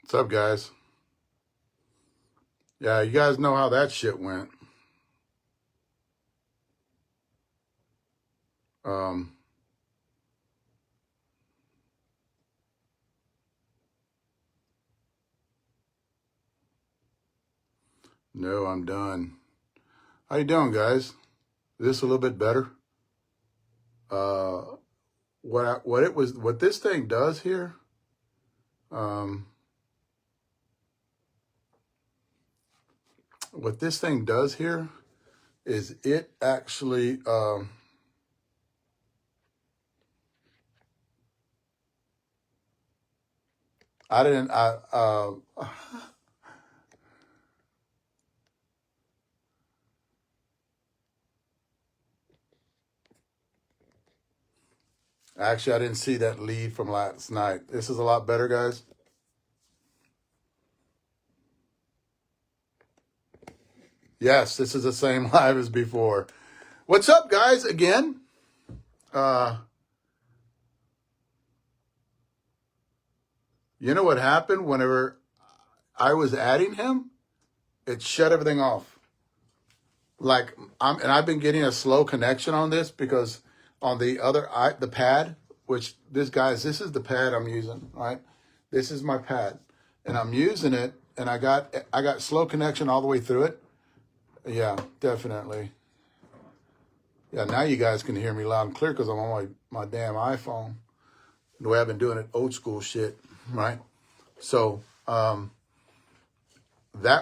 What's up, guys? Yeah, you guys know how that shit went. No, I'm done. How you doing, guys? Is this a little bit better? What this thing does here, what this thing does here is it actually, actually, I didn't see that lead from last night. This is a lot better, guys. Yes, this is the same live as before. What's up, guys? Again, you know what happened whenever I was adding him? It shut everything off. Like I've been getting a slow connection on this because on the pad, which this is the pad I'm using, right? This is my pad, and I'm using it, and I got slow connection all the way through it. Yeah, definitely. Yeah, now you guys can hear me loud and clear because I'm on my damn iPhone. The way I've been doing it, old school shit, right? So that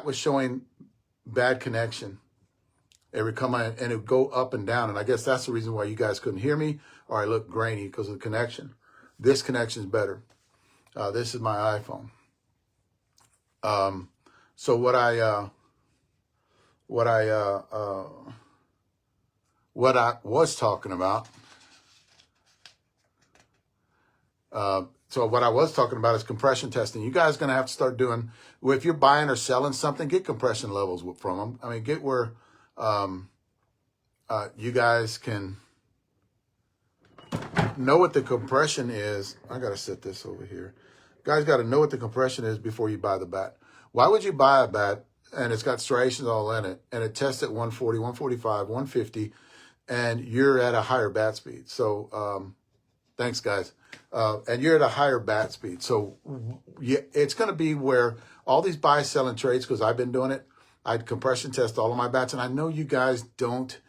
was showing bad connection. It would come in and it would go up and down. And I guess that's the reason why you guys couldn't hear me or I look grainy because of the connection. This connection is better. This is my iPhone. So what I was talking about, is compression testing. You guys are going to have to start doing, if you're buying or selling something, get compression levels from them. I mean, get where you guys can know what the compression is. I got to set this over here. You guys got to know what the compression is before you buy the bat. Why would you buy a bat and it's got striations all in it and it tests at 140, 145, 150, and you're at a higher bat speed? So thanks, guys. And you're at a higher bat speed. So yeah, it's going to be where all these buy, sell, and trades, because I've been doing it, I'd compression test all of my bats. And I know you guys don't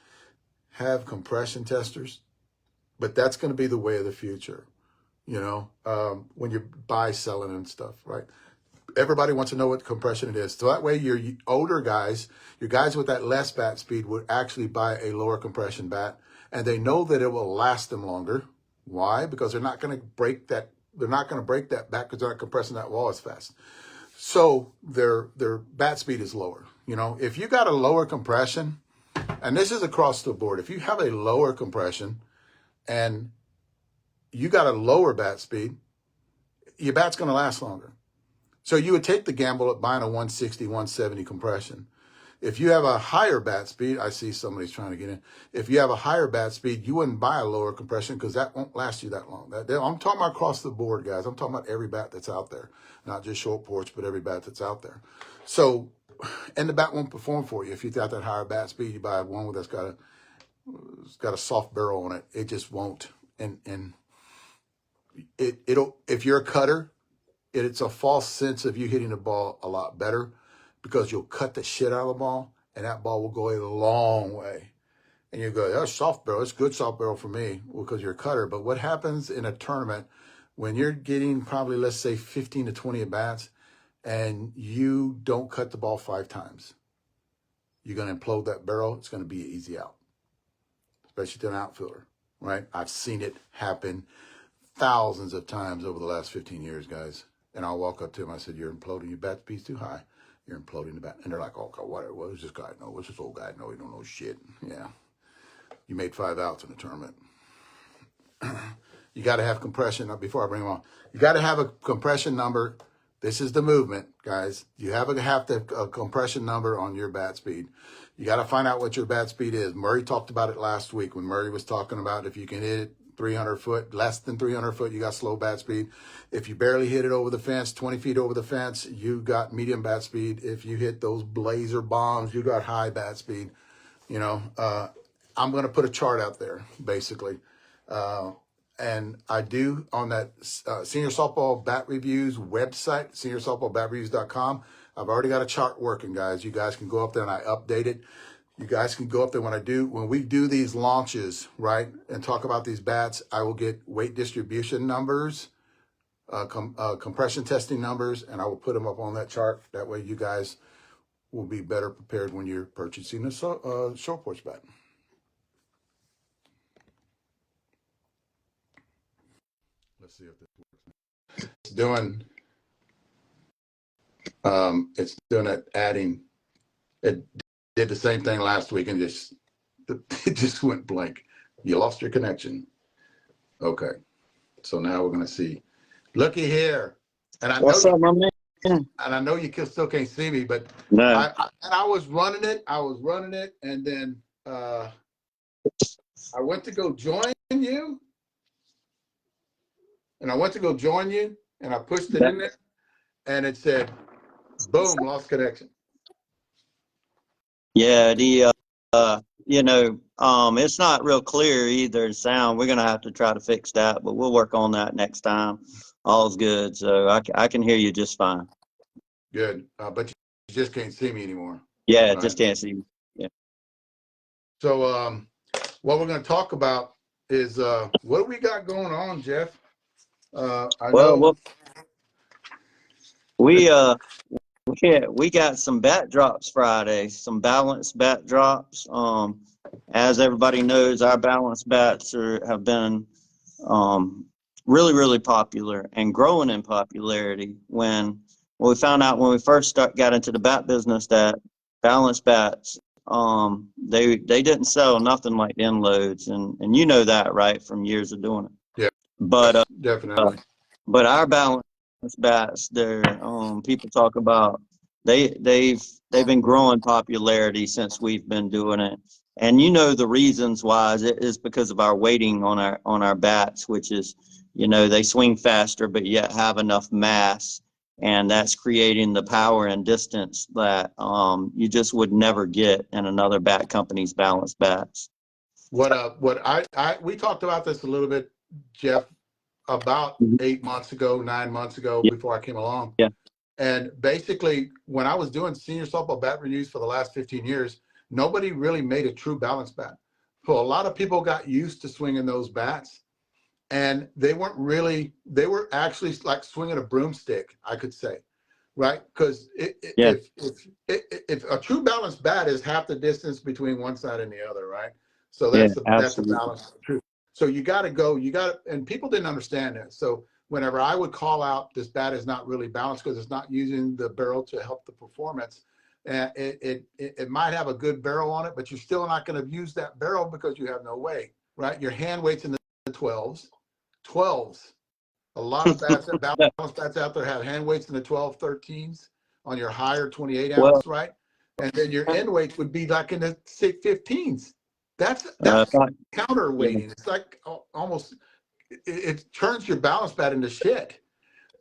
have compression testers, but that's going to be the way of the future, you know, when you buy, selling and stuff, right? Everybody wants to know what compression it is. So that way your older guys, your guys with that less bat speed would actually buy a lower compression bat, and they know that it will last them longer. Why? Because they're not going to break that. They're not going to break that bat because they're not compressing that wall as fast. So their bat speed is lower. You know, if you got a lower compression, and this is across the board, if you have a lower compression and you got a lower bat speed, your bat's going to last longer. So you would take the gamble at buying a 160, 170 compression. If you have a higher bat speed, I see somebody's trying to get in. If you have a higher bat speed, you wouldn't buy a lower compression because that won't last you that long. I'm talking about across the board, guys. I'm talking about every bat that's out there, not just short porch, but every bat that's out there. So, and the bat won't perform for you. If you got that higher bat speed, you buy one that's got a soft barrel on it. It just won't. And it'll, if you're a cutter, it's a false sense of you hitting the ball a lot better because you'll cut the shit out of the ball and that ball will go a long way. And you go, that's soft barrel. It's good soft barrel for me because you're a cutter. But what happens in a tournament when you're getting probably, let's say, 15 to 20 at bats and you don't cut the ball 5 times, you're going to implode that barrel. It's going to be an easy out, especially to an outfielder, right? I've seen it happen thousands of times over the last 15 years, guys. And I'll walk up to him. I said, you're imploding. Your bat speed's too high. You're imploding the bat. And they're like, oh, God, what does this guy know? What's this old guy know? He don't know shit. Yeah. You made 5 outs in the tournament. You got to have compression. Before I bring them on, you got to have a compression number. This is the movement, guys. You have a compression number on your bat speed. You got to find out what your bat speed is. Murray talked about it last week when Murray was talking about if you can hit it 300 foot, less than 300 foot, you got slow bat speed. If you barely hit it over the fence, 20 feet over the fence, you got medium bat speed. If you hit those blazer bombs, you got high bat speed. You know, I'm going to put a chart out there, basically. And I do on that Senior Softball Bat Reviews website, SeniorSoftballBatReviews.com. I've already got a chart working, guys. You guys can go up there and I update it. You guys can go up there when we do these launches, right, and talk about these bats. I will get weight distribution numbers, compression testing numbers, and I will put them up on that chart. That way you guys will be better prepared when you're purchasing a short porch bat. Let's see if this works. It's doing it, adding. It did the same thing last week and it just went blank. You lost your connection. Okay, so now we're gonna see. Looky here, and I What's up, my man? and I know you still can't see me, but No. I was running it. And then I went to go join you, and I pushed it in there, and it said, "Boom, lost connection." Yeah, it's not real clear either, the sound. We're gonna have to try to fix that, but we'll work on that next time. All's good, so I can hear you just fine. Good, but you just can't see me anymore. Yeah, right? just can't see you. Yeah. So what we're going to talk about is what do we got going on, Jeff? We got some bat drops Friday, some balanced bat drops. As everybody knows, our balanced bats have been really, really popular and growing in popularity. When we found out when we first got into the bat business that balanced bats, they didn't sell nothing like end loads, and you know that, right, from years of doing it. Yeah, but definitely. But our balanced bats, people talk about they've been growing popularity since we've been doing it, and you know the reasons why is because of our weighting on our bats, which is, they swing faster but yet have enough mass, and that's creating the power and distance that you just would never get in another bat company's balanced bats. We talked about this a little bit, Jeff, about 9 months ago, before I came along. Yeah. And basically, when I was doing senior softball bat reviews for the last 15 years, nobody really made a true balance bat. So a lot of people got used to swinging those bats, and they were actually like swinging a broomstick, I could say, right? Because if a true balance bat is half the distance between one side and the other, right? So that's the balance of the truth. So and people didn't understand that. So whenever I would call out this bat is not really balanced because it's not using the barrel to help the performance, and it might have a good barrel on it, but you're still not going to use that barrel because you have no weight, right? Your hand weight's in the 12s. A lot of balanced bats out there have hand weights in the 12, 13s on your higher 28 ounce, right? And then your end weights would be like in the 15s. That's counterweighting. It's like almost, it turns your balance bat into shit.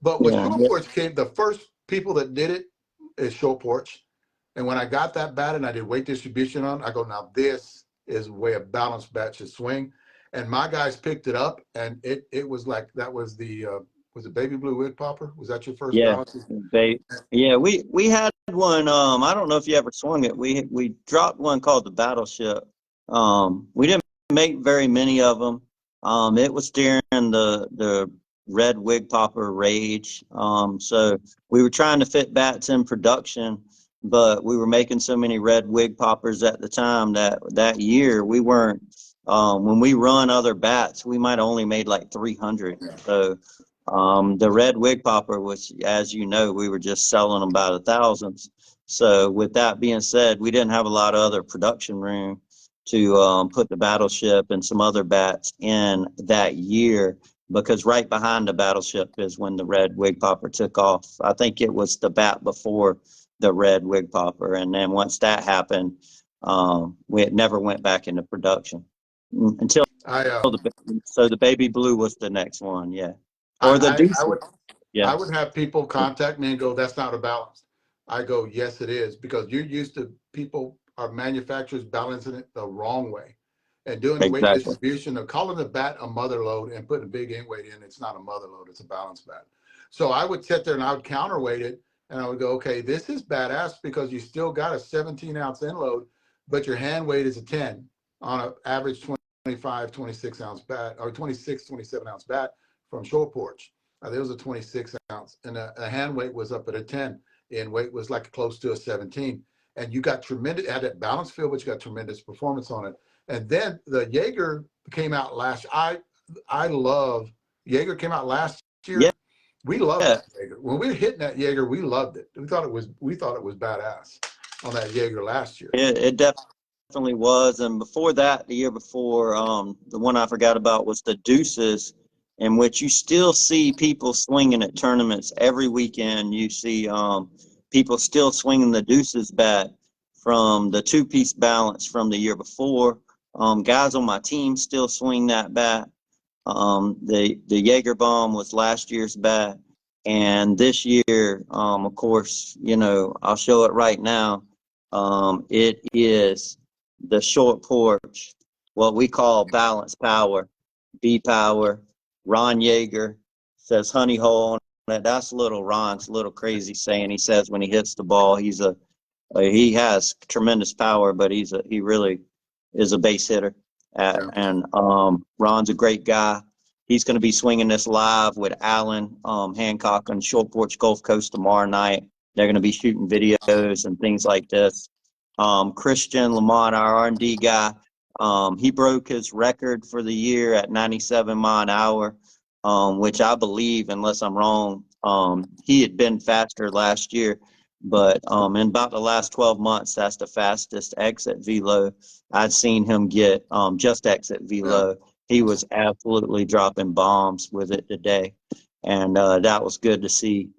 But with short porch came, the first people that did it is short porch. And when I got that bat and I did weight distribution on, I go, now this is the way a balanced bat should swing. And my guys picked it up, and it was like, that was was it Baby Blue Wig Popper? Was that your first balance? Yeah, we had one. I don't know if you ever swung it. We dropped one called the Battleship. We didn't make very many of them. It was during the red wig popper rage. So we were trying to fit bats in production, but we were making so many red wig poppers at the time that year we weren't. When we run other bats, we might have only made like 300. So the red wig popper was, as you know, we were just selling them by the thousands. So with that being said, we didn't have a lot of other production room to put the Battleship and some other bats in that year, because right behind the Battleship is when the red wig popper took off. I think it was the bat before the red wig popper, and then once that happened, we never went back into production. until I the baby blue was the next one, yeah, or the I deuces, would yeah, I would have people contact me and go, that's not a balance. I go, yes, it is, because you're used to people or manufacturers balancing it the wrong way and doing weight exactly. distribution of calling the bat a mother load and putting a big end weight in. It's not a mother load, it's a balance bat. So I would sit there and I would counterweight it and I would go, okay, this is badass because you still got a 17-ounce end load, but your hand weight is a 10 on an average 25, 26-ounce bat or 26, 27-ounce bat from Short Porch. There was a 26 ounce, and a hand weight was up at a 10, and weight was like close to a 17. And you got tremendous, had that balance feel, but you got tremendous performance on it. And then the Jaeger came out last. I love Jaeger came out last Yeah, year. We loved that Jaeger. When we were hitting that Jaeger, we loved it. We thought it was badass on that Jaeger last year. it definitely was. And before that, the year before, the one I forgot about was the deuces, in which you still see people swinging at tournaments every weekend. You see people still swinging the deuces bat from the two-piece balance from the year before. Guys on my team still swing that bat. The Jaeger bomb was last year's bat, and this year, of course, I'll show it right now. It is the Short Porch, what we call balance power, B power. Ron Jaeger says honey hole on it. That's Ron's little crazy saying. He says when he hits the ball, he has tremendous power, but he really is a base hitter. Yeah. And Ron's a great guy. He's going to be swinging this live with Alan Hancock on Short Porch Gulf Coast tomorrow night. They're going to be shooting videos and things like this. Christian Lamont, our R&D guy, he broke his record for the year at 97 mile an hour, which I believe, unless I'm wrong, he had been faster last year. But in about the last 12 months, that's the fastest exit velo I'd seen him get, just exit Yeah. velo. He was absolutely dropping bombs with it today. And that was good to see.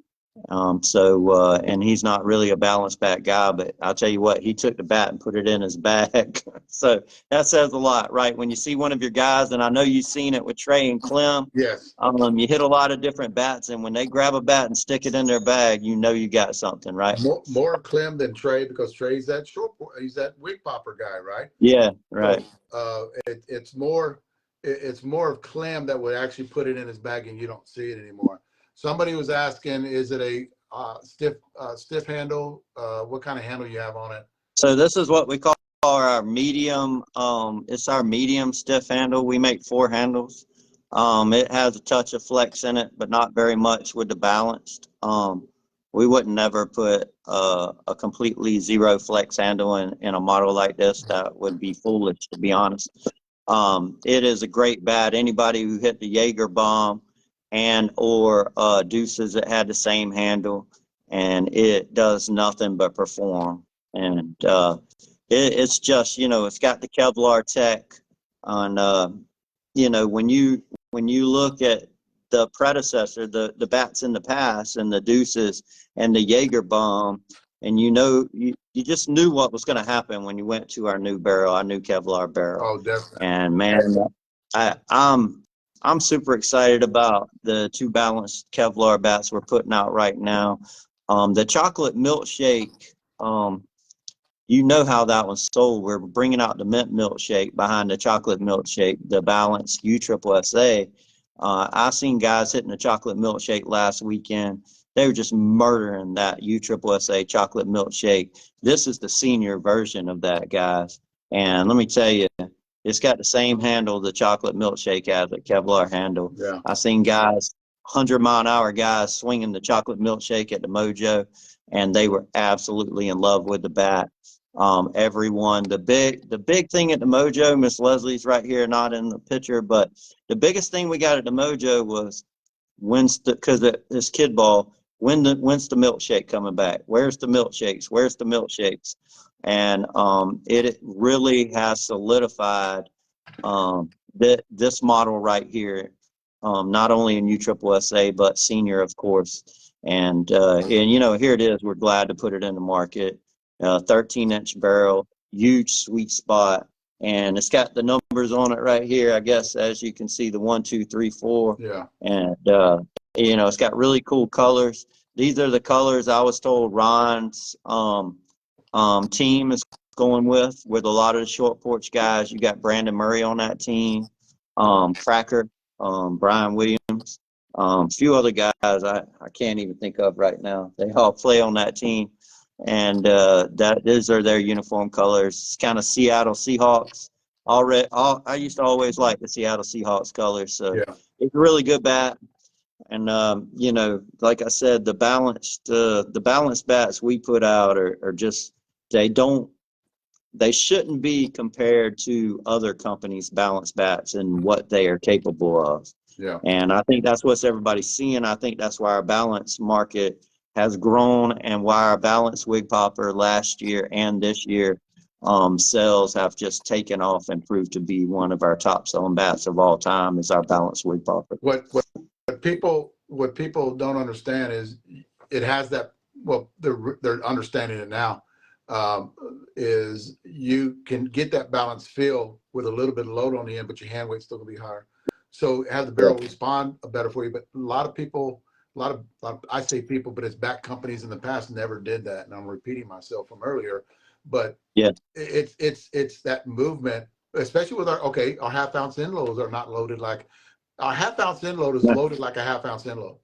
And he's not really a balance bat guy, but I'll tell you what, he took the bat and put it in his bag. So that says a lot, right? When you see one of your guys, and I know you've seen it with Trey and Clem, Yes. you hit a lot of different bats, and when they grab a bat and stick it in their bag, you know you got something, right? More Clem than Trey because Trey's that he's that wig popper guy, right? Yeah, right. So it's more of Clem that would actually put it in his bag and you don't see it anymore. Somebody was asking, is it a stiff handle? What kind of handle you have on it? So this is what we call our medium. It's our medium stiff handle. We make 4 handles. It has a touch of flex in it, but not very much with the balanced. We wouldn't never put a completely zero flex handle in a model like this. That would be foolish, to be honest. It is a great bat. Anybody who hit the Jaeger bomb and or deuces that had the same handle, and it does nothing but perform. And it's just, it's got the Kevlar tech on, when you look at the predecessor, the bats in the past and the deuces and the Jaeger bomb, and you just knew what was going to happen when you went to our new barrel, our new Kevlar barrel. Oh, definitely. And man, I'm super excited about the 2 balanced Kevlar bats we're putting out right now. The chocolate milkshake, you know how that one's sold. We're bringing out the mint milkshake behind the chocolate milkshake, the balanced U.S.S.A. I seen guys hitting the chocolate milkshake last weekend. They were just murdering that U.S.S.A. chocolate milkshake. This is the senior version of that, guys. And let me tell you, it's got the same handle the chocolate milkshake has, a Kevlar handle. Yeah. I seen guys, 100-mile-an-hour guys, swinging the chocolate milkshake at the Mojo, and they were absolutely in love with the bat. Everyone, the big thing at the Mojo, Miss Leslie's right here, not in the picture, but the biggest thing we got at the Mojo was because this kid ball, when's the milkshake coming back? Where's the milkshakes? Where's the milkshakes? And it really has solidified this model right here, not only in U.S.S.A. but senior, of course. And here it is. We're glad to put it in the market. 13-inch barrel, huge sweet spot, and it's got the number numbers on it right here. I guess, as you can see, the 1, 2, 3, 4. Yeah. And, it's got really cool colors. These are the colors I was told Ron's team is going with a lot of the short porch guys. You got Brandon Murray on that team, Cracker, Brian Williams, a few other guys I can't even think of right now. They all play on that team, and those are their uniform colors. It's kind of Seattle Seahawks. I used to always like the Seattle Seahawks colors, so Yeah. it's a really good bat. And like I said, the balanced bats we put out are just they shouldn't be compared to other companies' balanced bats and what they are capable of. Yeah. And I think that's what everybody's seeing. I think that's why our balance market has grown, and why our balance wig popper last year and this year sales have just taken off and proved to be one of our top selling bats of all time is our balance wig popper. What people don't understand is it has that. Well, they're understanding it now. Is you can get that balanced feel with a little bit of load on the end, but your hand weight's still gonna be higher. So have the barrel respond better for you. But a lot of people, I say people, but it's back companies in the past never did that, and I'm repeating myself from earlier. But yeah, it's that movement, especially with our half-ounce end loads are not loaded like our half-ounce end load is loaded like a half-ounce end load.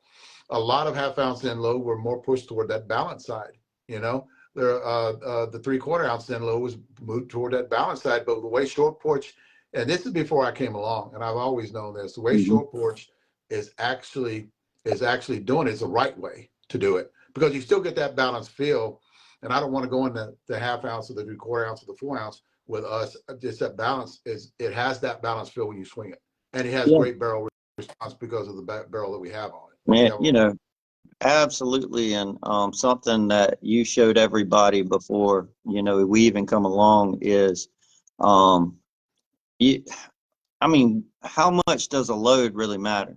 A lot of half-ounce end load were more pushed toward that balance side. The 3/4 ounce end load was moved toward that balance side, but the way short porch, and this is before I came along, and I've always known this, the way short porch is actually doing it is the right way to do it, because you still get that balanced feel. And I don't want to go into the half ounce or the 3/4 ounce or the 4 ounce with us. Just that balance it has that balance feel when you swing it, and it has great barrel response because of the barrel that we have on it. Man, absolutely. And something that you showed everybody before, we even come along is, how much does a load really matter?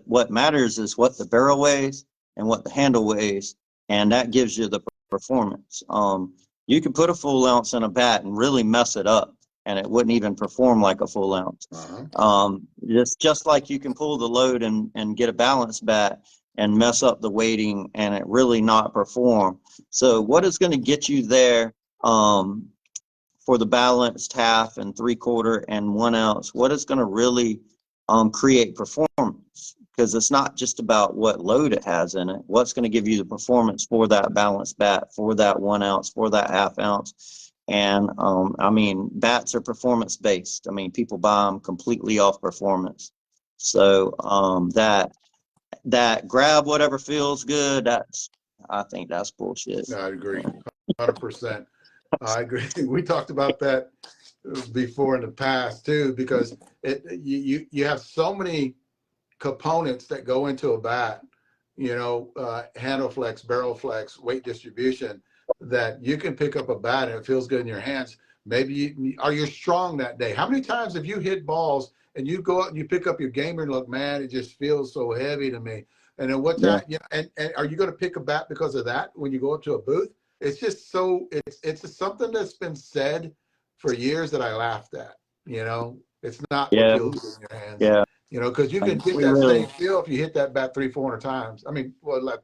What matters is what the barrel weighs and what the handle weighs, and that gives you the performance. You could put a full ounce in a bat and really mess it up, and it wouldn't even perform like a full ounce. Just like you can pull the load and get a balanced bat and mess up the weighting and it really not perform. So what is going to get you there for the balanced half and 3/4 and 1 ounce? What is going to really create performance? Because it's not just about what load it has in it. What's going to give you the performance for that balanced bat, for that 1 ounce, for that half ounce? And bats are performance based. People buy them completely off performance. So that grab whatever feels good, I think that's bullshit. I agree, 100%. I agree. We talked about that before in the past too, because you have so many components that go into a bat, handle flex, barrel flex, weight distribution, that you can pick up a bat and it feels good in your hands. Maybe you're strong that day. How many times have you hit balls and you go out and you pick up your gamer and look, man, it just feels so heavy to me. And then and are you going to pick a bat because of that when you go up to a booth? It's just it's something that's been said for years that I laughed at. It's not what feels good in your hands. Yeah. Because you can get that same feel if you hit that bat 300-400 times. Like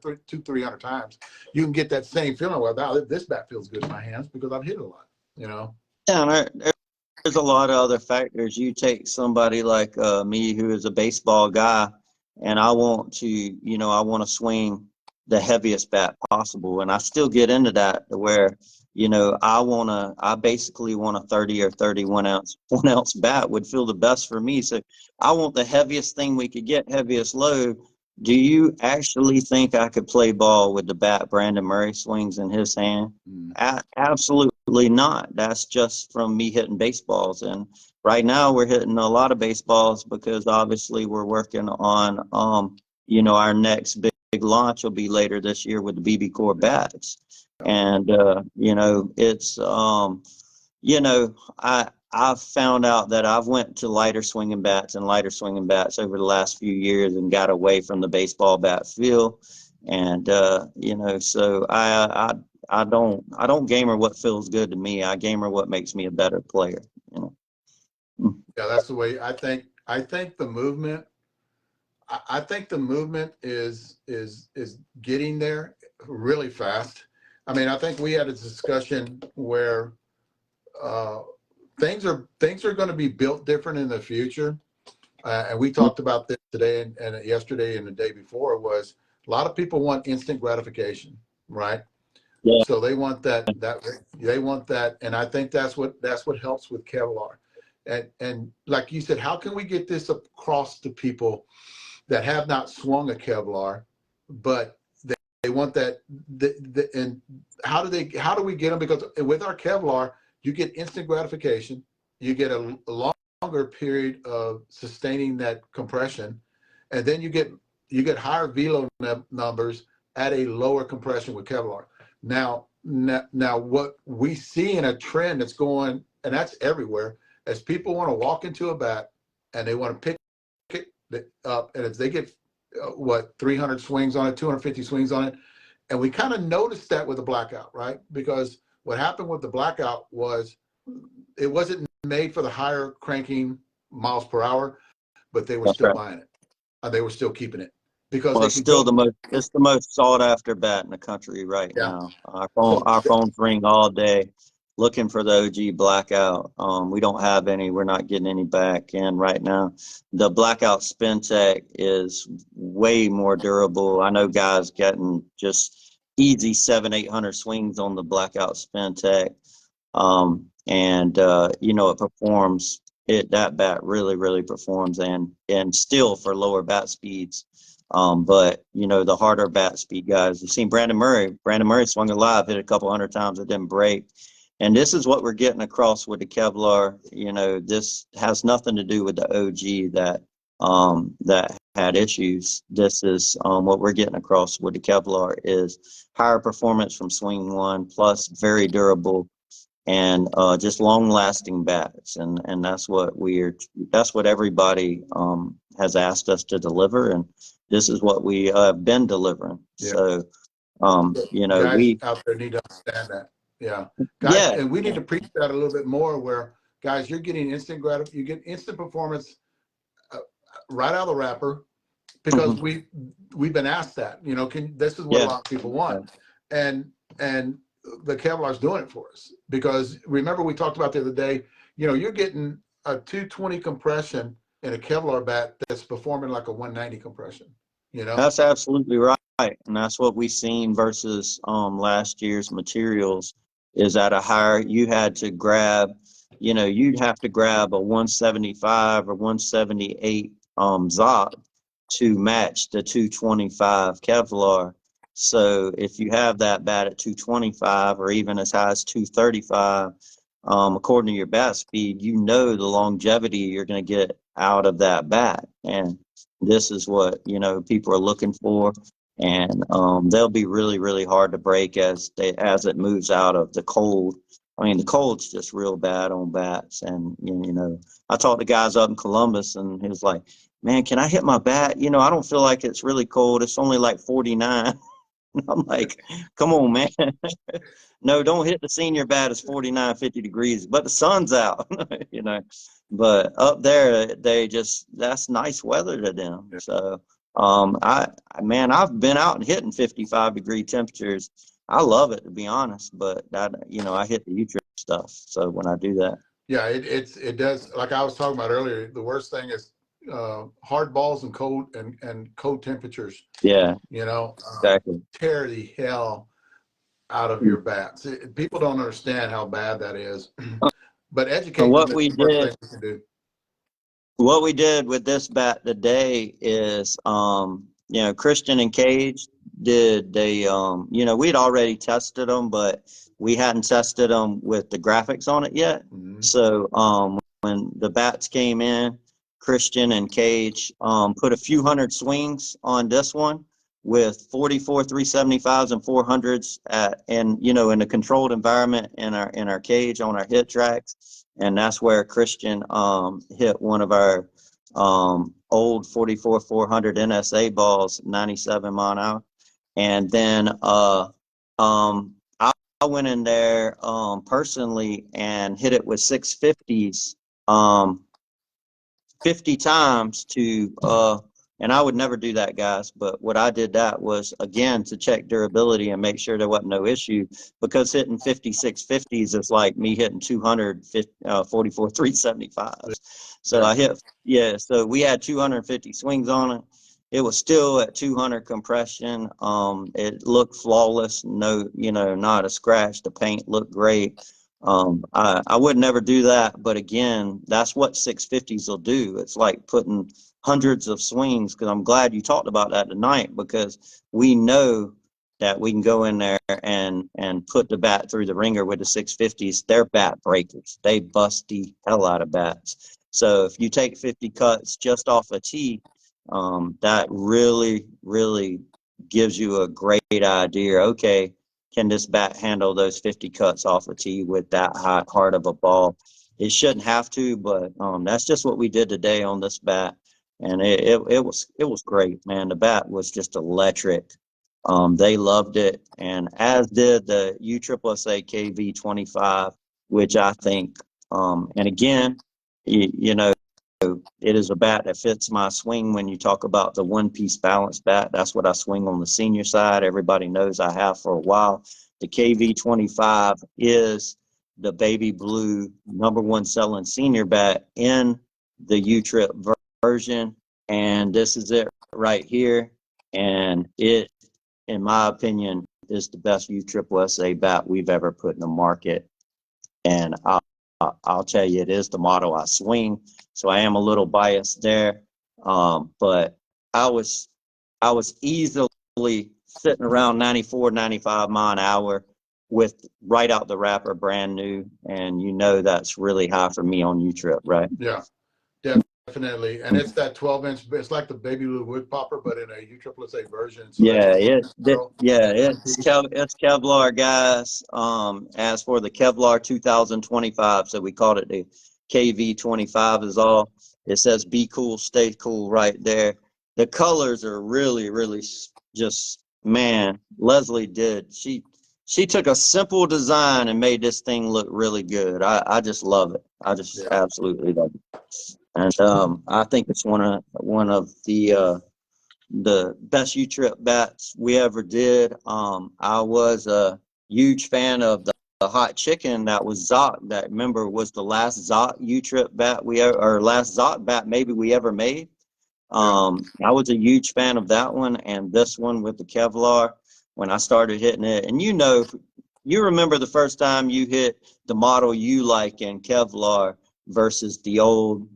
200-300 times. You can get that same feeling. Well, wow, this bat feels good in my hands because I've hit it a lot. Yeah, there's a lot of other factors. You take somebody like me, who is a baseball guy, and I want to swing the heaviest bat possible, and I still get into that to where I basically want a 30 or 31 ounce 1 ounce bat would feel the best for me. So I want the heaviest thing we could get, heaviest load. Do you actually think I could play ball with the bat Brandon Murray swings in his hand? Absolutely not. That's just from me hitting baseballs. And right now we're hitting a lot of baseballs because obviously we're working on our next big launch will be later this year with the BB Core bats. And it's I've found out that I've went to lighter swinging bats over the last few years and got away from the baseball bat feel. And so I don't gamer what feels good to me. I gamer what makes me a better player. Yeah, that's the way I think the movement. I think the movement is getting there really fast. I mean, I think we had a discussion where uh, things are going to be built different in the future, and we talked about this today and yesterday and the day before. Was a lot of people want instant gratification, right? Yeah, So they want that they want that, and I think that's what helps with Kevlar. And like you said, how can we get this across to people that have not swung a Kevlar, but they want that. And how do we get them? Because with our Kevlar, you get instant gratification, you get a longer period of sustaining that compression, and then you get higher velo numbers at a lower compression with Kevlar. Now, what we see in a trend that's going, and that's everywhere, as people want to walk into a bat and they want to pick it up, and if they get 300 swings on it, 250 swings on it, and we kind of noticed that with the blackout, right? Because what happened with the blackout was it wasn't made for the higher cranking miles per hour, but they were that's still right. buying it. They were still keeping it because Well, they it's could still go. it's the most sought after bat in the country right Yeah. now. So Our phones ring all day looking for the OG blackout. We don't have any. We're not getting any back in right now. The blackout spin tech is way more durable. I know guys getting just easy 700-800 swings on the blackout spin tech. And you know, it performs that bat really performs and still for lower bat speeds. But you know, the harder bat speed guys, you've seen Brandon Murray swung it live, hit a couple hundred times, it didn't break. And this is what we're getting across with the Kevlar. You know, this has nothing to do with the OG that had issues. This is what we're getting across with the Kevlar is higher performance from swing one, plus very durable and just long lasting bats. And that's what everybody has asked us to deliver. And this is what we have been delivering. yeah, So, you know, guys out there need to understand that. Yeah, guys, yeah, and we need to preach that a little bit more. Where guys, you're getting you get instant performance uh, right out of the wrapper because mhm, we've been asked that. This is what a yeah, lot of people want, and and the Kevlar's doing it for us because remember we talked about the other day. You're getting a 220 compression in a Kevlar bat that's performing like a 190 compression. that's absolutely right. And that's what we've seen versus last year's materials is at a higher, you had to grab, you know, you'd have to grab a 175 or 178 Zop to match the 225 Kevlar. So if you have that bat at 225 or even as high as 235, according to your bat speed, you know the longevity you're going to get out of that bat. And this is what, you know, people are looking for. And they'll be really hard to break as it moves out of the cold. I mean, the cold's just real bad on bats. And, you know, I talked to guys up in Columbus and he was like, man, can I hit my bat? You know, I don't feel like it's really cold. It's only like 49. I'm like, come on, man. No, don't hit the senior bat. It's 49, 50 degrees, but the sun's out, you know. But up there, that's nice weather to them. Yeah. So, man, I've been out and hitting 55-degree temperatures. I love it, to be honest, but you know, I hit the U-trip stuff. So when I do that, Yeah, it does. Like I was talking about earlier, the worst thing is hard balls and cold temperatures. yeah, exactly. Tear the hell out of your bats. People don't understand how bad that is, but And educating them is the first thing we can do. what we did with this bat today is, you know, Christian and Cage you know, we'd already tested them, but we hadn't tested them with the graphics on it yet. Mm-hmm. So, when the bats came in, Christian and Cage, put a few hundred swings on this one with 44 375s and 400s and, you know, in a controlled environment in our cage on our hit tracks. And that's where Christian hit one of our old 44 400 NSA balls, 97 mile an hour. And then I went in there personally and hit it with 650s 50 times to, and I would never do that, guys. But what I did that was, again, to check durability and make sure there wasn't no issue, because hitting 56 50s is like me hitting 244 375s. So I hit, yeah, so we had 250 swings on it. It was still at 200 compression. It looked flawless. No, not a scratch. The paint looked great. I would never do that, but again, that's what 650s will do. It's like putting hundreds of swings, because I'm glad you talked about that tonight, because we know that we can go in there and put the bat through the ringer with the 650s. They're bat breakers. They bust the hell out of bats. So if you take 50 cuts just off a tee, that really, really gives you a great idea. Okay, can this bat handle those 50 cuts off a tee with that hard of a ball? It shouldn't have to, but that's just what we did today on this bat, and it was great, man. The bat was just electric. They loved it, and as did the USSSA KV25, which I think, and again, you know, it is a bat that fits my swing. When you talk about the one-piece balance bat, that's what I swing on the senior side. Everybody knows I have for a while. The KV25 is the baby blue #1 selling senior bat in the U-Trip version, and this is it right here. And it, in my opinion, is the best USSSA bat we've ever put in the market. And I'll tell you, it is the model I swing, so I am a little biased there. But I was easily sitting around 94, 95 mile an hour with right out the wrapper, brand new, and that's really high for me on U-Trip, right? Yeah, definitely. And it's that 12-inch. It's like the baby blue wood popper, but in a USSSA version. So that's Yeah, it's it's Kevlar, guys. As for the Kevlar 2025, so we called it the KV25 is all. It says "Be cool, stay cool" right there. The colors are really, really just, man. Leslie did. She took a simple design and made this thing look really good. I just love it. I just absolutely love it. And I think it's one of the best U-Trip bats we ever did. I was a huge fan of the hot chicken that was Zoc. That, remember, was the last Zoc U-Trip bat or last Zoc bat maybe we ever made. I was a huge fan of that one, and this one with the Kevlar when I started hitting it. And you remember the first time you hit the model you like in Kevlar versus the old,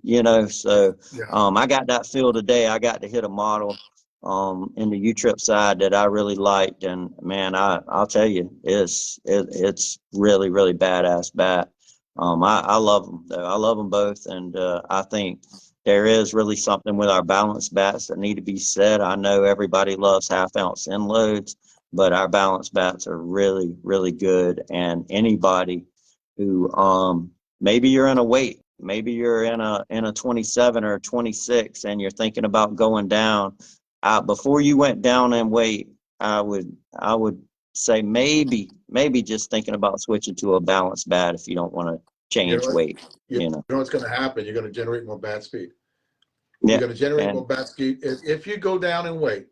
so I got that feel today. I got to hit a model in the U-Trip side that I really liked, and man, I'll tell you, it's really, really badass bat. I love them though. I love them both, and I think there is really something with our balance bats that need to be said. I know everybody loves half-ounce end loads, but our balance bats are really, really good. And anybody who maybe you're in a weight, maybe you're in a 27 or 26, and you're thinking about going down. Before you went down in weight, I would say maybe just thinking about switching to a balance bat if you don't want to change weight. You know what's going to happen? You're going to generate more bat speed. Yeah. You're going to generate more bat speed if you go down in weight,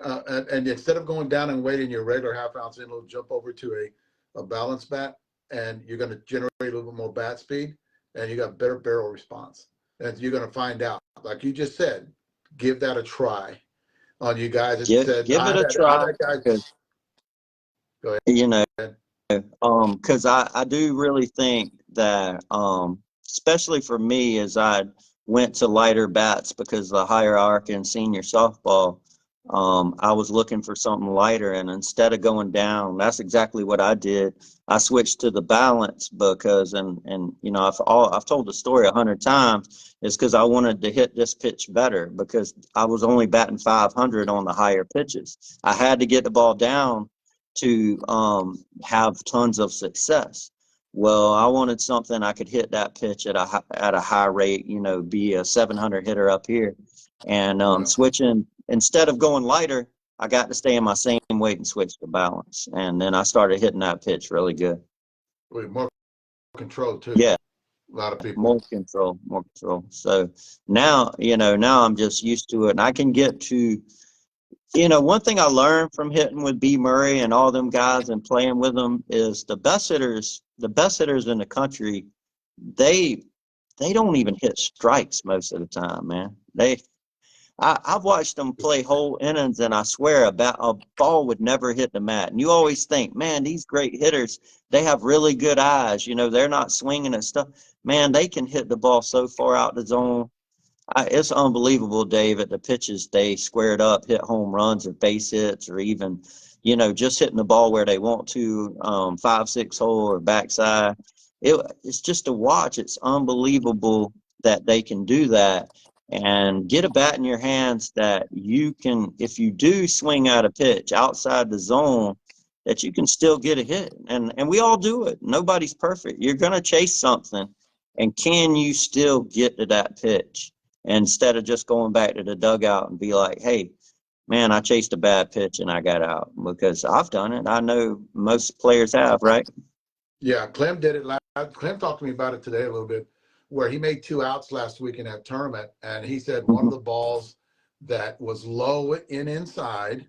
and instead of going down in weight in your regular half-ounce end load, jump over to a balance bat, and you're going to generate a little bit more bat speed, and you got better barrel response. And you're going to find out, like you just said, give that a try. On you guys, give it a try. Go ahead. Because I do really think that, especially for me, as I went to lighter bats because the hierarchy in senior softball, I was looking for something lighter, and instead of going down, that's exactly what I did. I switched to the balance because, and I've told the story 100 times. It's because I wanted to hit this pitch better, because I was only batting 500 on the higher pitches. I had to get the ball down to have tons of success. Well, I wanted something I could hit that pitch at a high rate, be a 700 hitter up here, and switching, instead of going lighter, I got to stay in my same weight and switch to balance, and then I started hitting that pitch really good. With more control too. Yeah, A lot of people. More control, more control. So now, now I'm just used to it, and I can get to, one thing I learned from hitting with B Murray and all them guys and playing with them is the best hitters in the country, they don't even hit strikes most of the time, man. I've watched them play whole innings, and I swear a ball would never hit the mat. And you always think, man, these great hitters, they have really good eyes. They're not swinging at stuff. Man, they can hit the ball so far out the zone. It's unbelievable, Dave, at the pitches they squared up, hit home runs or base hits, or even, just hitting the ball where they want to, 5-6 hole or backside. It's just to watch. It's unbelievable that they can do that and get a bat in your hands that you can, if you do swing out a pitch outside the zone, that you can still get a hit. And we all do it. Nobody's perfect. You're going to chase something, and can you still get to that pitch? Instead of just going back to the dugout and be like, hey, man, I chased a bad pitch and I got out. Because I've done it. I know most players have, right? Yeah, Clem did it last. Clem talked to me about it today a little bit, where he made 2 outs last week in that tournament, and he said one of the balls that was low in inside,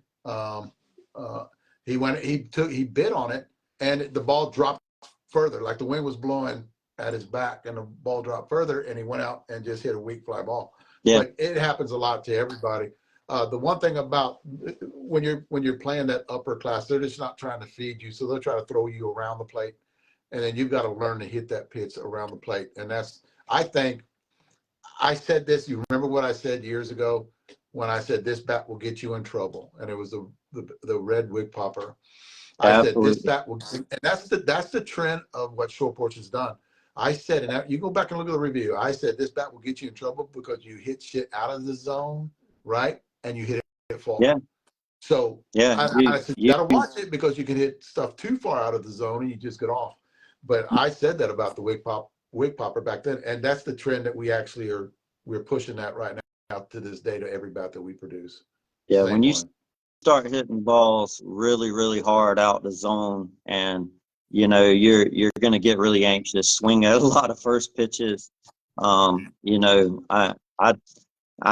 he bit on it, and the ball dropped further, like the wind was blowing at his back, and the ball dropped further, and he went out and just hit a weak fly ball. Yeah. But it happens a lot to everybody. The one thing about when you're playing that upper class, they're just not trying to feed you, so they'll try to throw you around the plate, and then you've got to learn to hit that pitch around the plate. And that's, I think, I said this. You remember what I said years ago when I said this bat will get you in trouble, and it was the red wig popper. I said this bat will, and that's the trend of what Short Porch has done. I said, and you go back and look at the review. I said this bat will get you in trouble because you hit shit out of the zone, right? And you hit it far. Yeah. So yeah, I said you got to watch it because you can hit stuff too far out of the zone and you just get off. But I said that about the wig popper back then, and that's the trend that we're pushing that right now to this day to every bat that we produce. Yeah, Same when you one. start hitting balls really, really hard out the zone, and you're going to get really anxious, swing at a lot of first pitches. I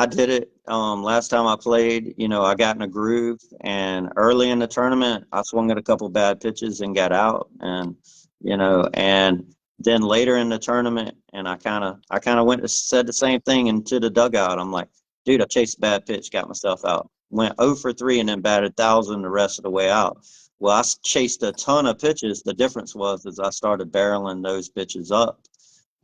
did it last time I played. I got in a groove, and early in the tournament, I swung at a couple bad pitches and got out, and and then later in the tournament, and I kind of went and said the same thing into the dugout. I'm like, dude, I chased a bad pitch, got myself out. Went 0 for 3 and then batted 1,000 the rest of the way out. Well, I chased a ton of pitches. The difference was I started barreling those pitches up,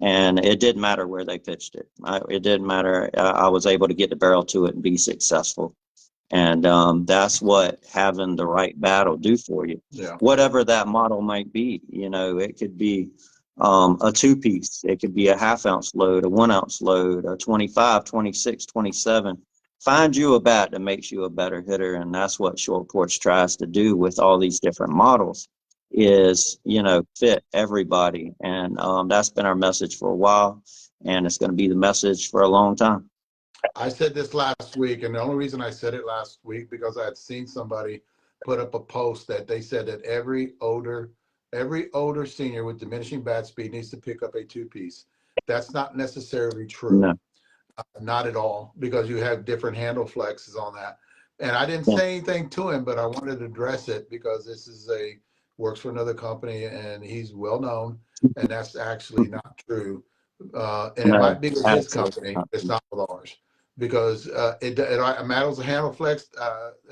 and it didn't matter where they pitched it. It didn't matter. I was able to get the barrel to it and be successful. And that's what having the right bat will do for you. Yeah. Whatever that model might be, it could be a 2-piece. It could be a 1/2 ounce load, a 1 ounce load, a 25, 26, 27. Find you a bat that makes you a better hitter. And that's what Short Porch tries to do with all these different models is, fit everybody. And that's been our message for a while. And it's going to be the message for a long time. I said this last week, and the only reason I said it last week because I had seen somebody put up a post that they said that every older senior with diminishing bat speed needs to pick up a 2-piece. That's not necessarily true. No. Not at all, because you have different handle flexes on that. And I didn't say anything to him, but I wanted to address it because this is works for another company and he's well known, and that's actually not true. And it might be with his company, it's not with ours, because it matters the handle flex,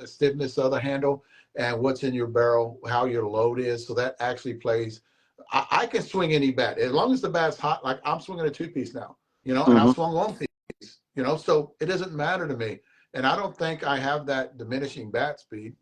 stiffness of the handle, and what's in your barrel, how your load is. So that actually plays. I can swing any bat as long as the bat's hot. Like I'm swinging a 2-piece now, and I've swung 1-piece. So it doesn't matter to me. And I don't think I have that diminishing bat speed,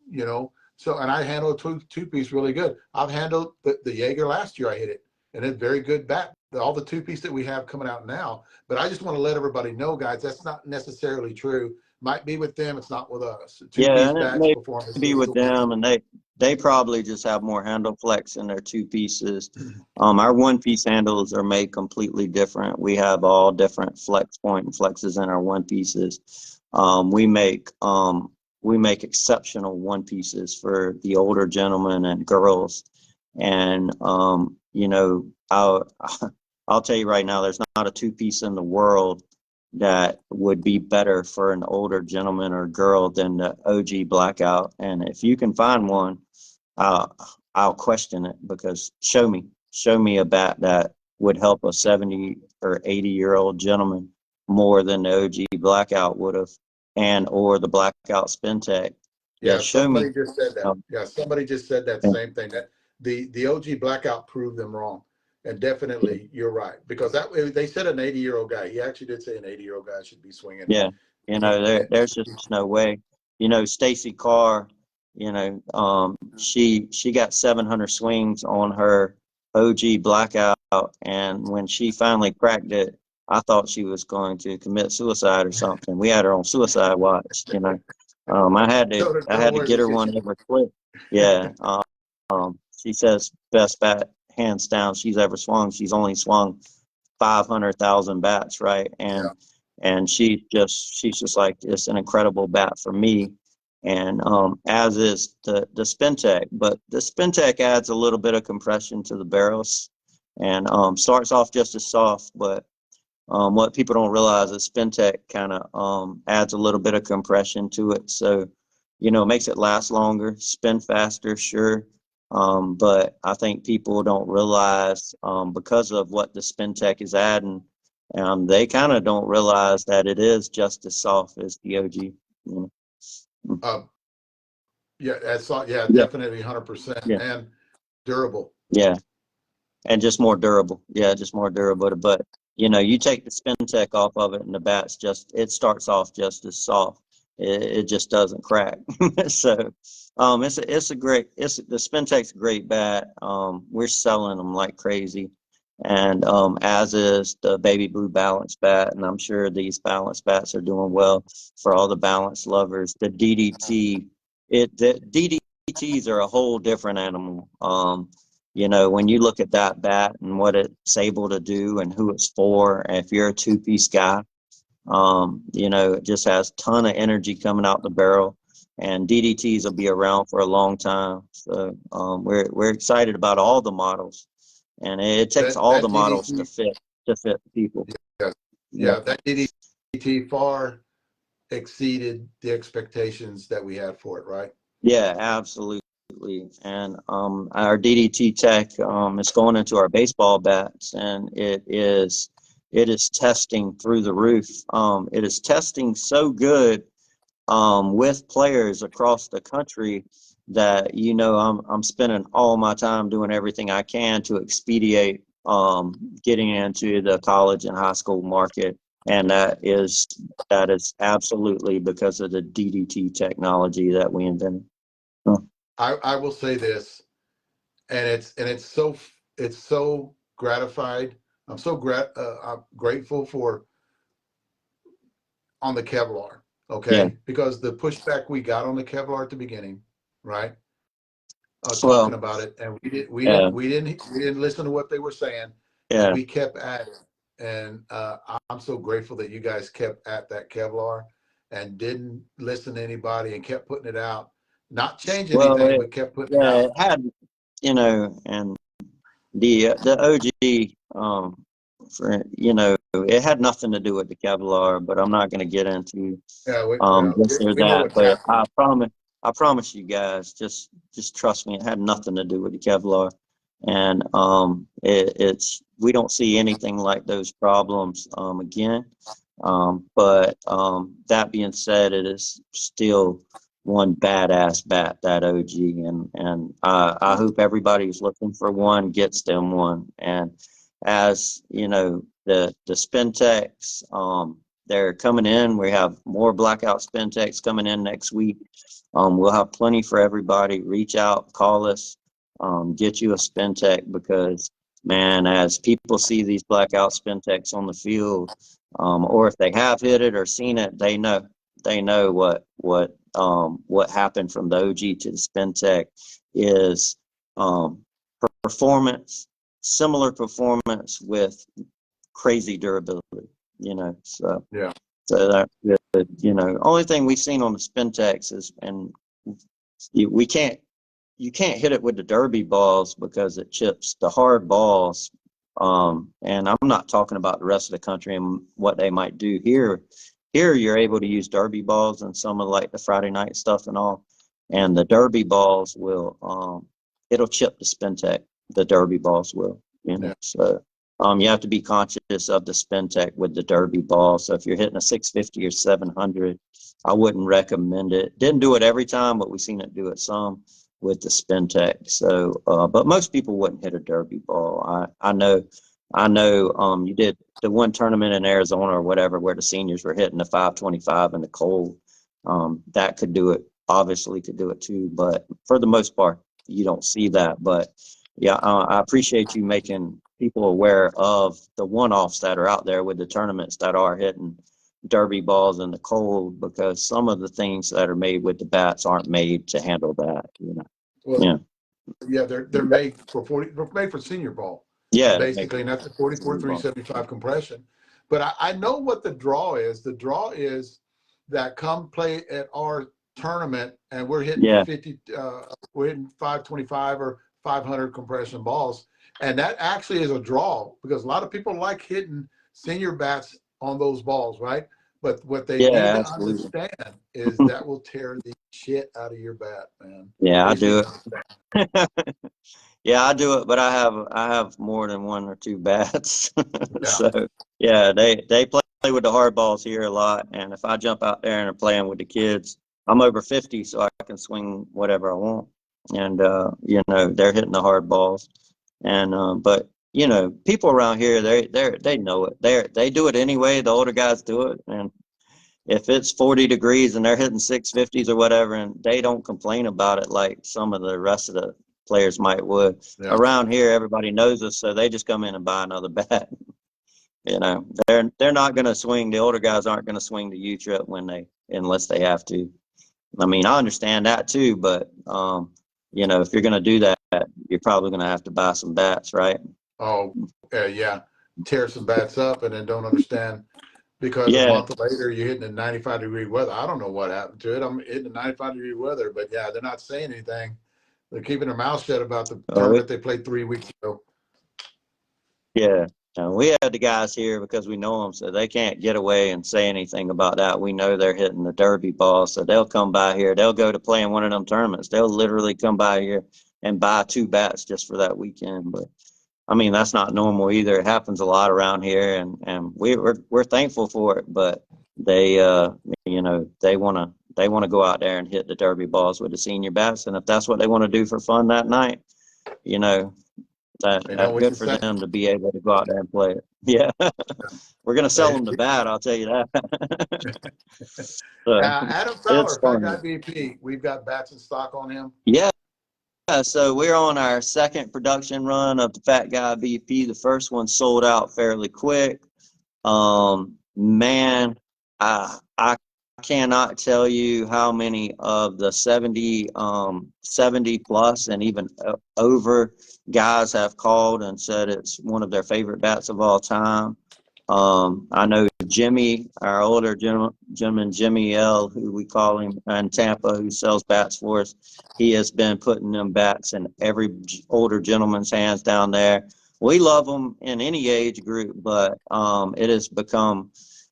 So, and I handle a 2-piece really good. I've handled the Jaeger last year. I hit it, and it's very good bat. All the 2-piece that we have coming out now. But I just want to let everybody know, guys, that's not necessarily true. Might be with them, it's not with us. 2-piece bats performance be with them, and they probably just have more handle flex in their 2-pieces. Our 1-piece handles are made completely different. We have all different flex point and flexes in our 1-pieces. We make exceptional 1-pieces for the older gentlemen and girls, and I'll I'll tell you right now, there's not a two-piece in the world that would be better for an older gentleman or girl than the OG Blackout. And if you can find one, I'll question it, because show me a bat that would help a 70 or 80-year-old gentleman more than the OG Blackout would have, and or the Blackout Spin Tech. Yeah, Yeah, show me. somebody just said that. Yeah, somebody just said that same thing, that the OG Blackout proved them wrong. And definitely, you're right, because that they said an 80-year-old guy. He actually did say an 80-year-old guy should be swinging. Yeah, there's just no way. Stacy Carr, she got 700 swings on her OG Blackout, and when she finally cracked it, I thought she was going to commit suicide or something. We had her on suicide watch. I had to Don't, I don't had to worry, get we'll her get one you. ever clip. Yeah. She says best bat hands down she's ever swung. She's only swung 500,000 bats, right? Yeah, And she's just like, it's an incredible bat for me, and as is the Spin Tech. But the Spin Tech adds a little bit of compression to the barrels, and starts off just as soft. But what people don't realize is Spin Tech kind of adds a little bit of compression to it, so makes it last longer, spin faster, sure. But I think people don't realize, because of what the Spin Tech is adding, they kind of don't realize that it is just as soft as the OG. You know? uh, yeah, yeah, Yeah, definitely 100%, yeah, and durable. yeah. And just more durable. Yeah, just more durable. But you take the Spin Tech off of it, and the bat's it starts off just as soft. It just doesn't crack. So, the Spin Tech's a great bat. We're selling them like crazy, and as is the Baby Blue Balance bat, and I'm sure these balance bats are doing well for all the balance lovers. The DDT, the DDTs are a whole different animal. When you look at that bat and what it's able to do and who it's for, if you're a two-piece guy, it just has a ton of energy coming out the barrel, and DDTs will be around for a long time. So we're excited about all the models, and it takes all That the models DDT, to fit people. yeah, Yeah, yeah, that DDT far exceeded the expectations that we had for it, right? yeah, absolutely. And our DDT tech is going into our baseball bats, and it is testing through the roof. It is testing so good with players across the country that I'm spending all my time doing everything I can to expedite getting into the college and high school market, and that is absolutely because of the DDT technology that we invented. Huh. I will say this, and it's so gratified. I'm grateful for on the Kevlar, Yeah. okay? Because the pushback we got on the Kevlar at the beginning, right? Talking Well, about it, and yeah, we didn't listen to what they were saying, and yeah. we kept at it. And I'm so grateful that you guys kept at that Kevlar and didn't listen to anybody and kept putting it out, not change Well, anything, but kept putting it yeah, out. it had, and the OG, it had nothing to do with the Kevlar, but I'm not going to get into Yeah, this or we know that. what's But happening. I promise you guys, just trust me, it had nothing to do with the Kevlar, and it's we don't see anything like those problems again. But that being said, it is still one badass bat, that OG, and I hope everybody who's looking for one gets them one. And as the Spin Techs, they're coming in. We have more Blackout Spin Techs coming in next week. We'll have plenty for everybody. Reach out, call us, get you a Spin Tech, because man, as people see these Blackout Spin Techs on the field, or if they have hit it or seen it, they know what happened from the OG to the Spin Tech is performance, similar performance with crazy durability. So Yeah, that only thing we've seen on the Spin Techs is, and we can't you can't hit it with the derby balls because it chips the hard balls. And I'm not talking about the rest of the country and what they might do here. Here, you're able to use derby balls and some of like the Friday night stuff and all. And the derby balls will, it'll chip the spin tech. The derby balls will, you know. Yeah. So you have to be conscious of the spin tech with the derby ball. So if you're hitting a 650 or 700, I wouldn't recommend it. Didn't do it every time, but we've seen it do it some with the spin tech. So, but most people wouldn't hit a derby ball. I know. You did the one tournament in Arizona or whatever where the seniors were hitting the 525 in the cold. That could do it. Obviously, could do it too. But for the most part, you don't see that. But yeah, I appreciate you making people aware of the one-offs that are out there with the tournaments that are hitting derby balls in the cold, because some of the things that are made with the bats aren't made to handle that. You know. Well, Yeah. yeah, they're made for 40, they're made for senior ball, Yeah. basically, and that's a 44 375 compression. But I know what the draw is. The draw is that come play at our tournament, and we're hitting Yeah. 50, we're hitting 525 or 500 compression balls, and that actually is a draw because a lot of people like hitting senior bats on those balls, right? But what they need Yeah. to Absolutely. understand is that will tear the shit out of your bat, man. Yeah, I They just need do to it. understand. Yeah, I do it, but I have more than one or two bats. Yeah. So yeah, they play with the hard balls here a lot, and if I jump out there and are playing with the kids, I'm over 50, so I can swing whatever I want, and you know, they're hitting the hard balls, and but you know, people around here, they know it. They do it anyway. The older guys do it, and if it's 40 degrees and they're hitting 650s or whatever, and they don't complain about it like some of the rest of the players might would. Yeah. Around here, everybody knows us, so they just come in and buy another bat. You know, they're not going to swing. The older guys aren't going to swing the U trip unless they have to. I mean, I understand that too, but you know, if you're going to do that, you're probably going to have to buy some bats, right? Oh, yeah. Tear some bats up and then don't understand because a Yeah. month later you're hitting in 95-degree weather. I don't know what happened to it. I'm hitting in 95-degree weather, but yeah, they're not saying anything. They're keeping their mouth shut about the Oh, tournament they played 3 weeks ago. yeah, we had the guys here because we know them, so they can't get away and say anything about that. We know they're hitting the derby ball, so they'll come by here. They'll go to play in one of them tournaments. They'll literally come by here and buy two bats just for that weekend. But I mean, that's not normal either. It happens a lot around here, and we're thankful for it. But they, you know, they wanna go out there and hit the derby balls with the senior bats, and if that's what they want to do for fun that night, you know, They know that what good you're for saying. them to be able to go out there and play it. Yeah, we're gonna sell They, them the bat. I'll tell you that. So Adam it's Fowler, Fat Guy fun. BP, we've got bats in stock on him. Yeah. So we're on our second production run of the Fat Guy BP. The first one sold out fairly quick. Man, I cannot tell you how many of the 70 plus and even over guys have called and said it's one of their favorite bats of all time. I know Jimmy, our older gentleman, Jimmy L, who we call him in Tampa, who sells bats for us. He has been putting them bats in every older gentleman's hands down there. We love them in any age group, but it has become,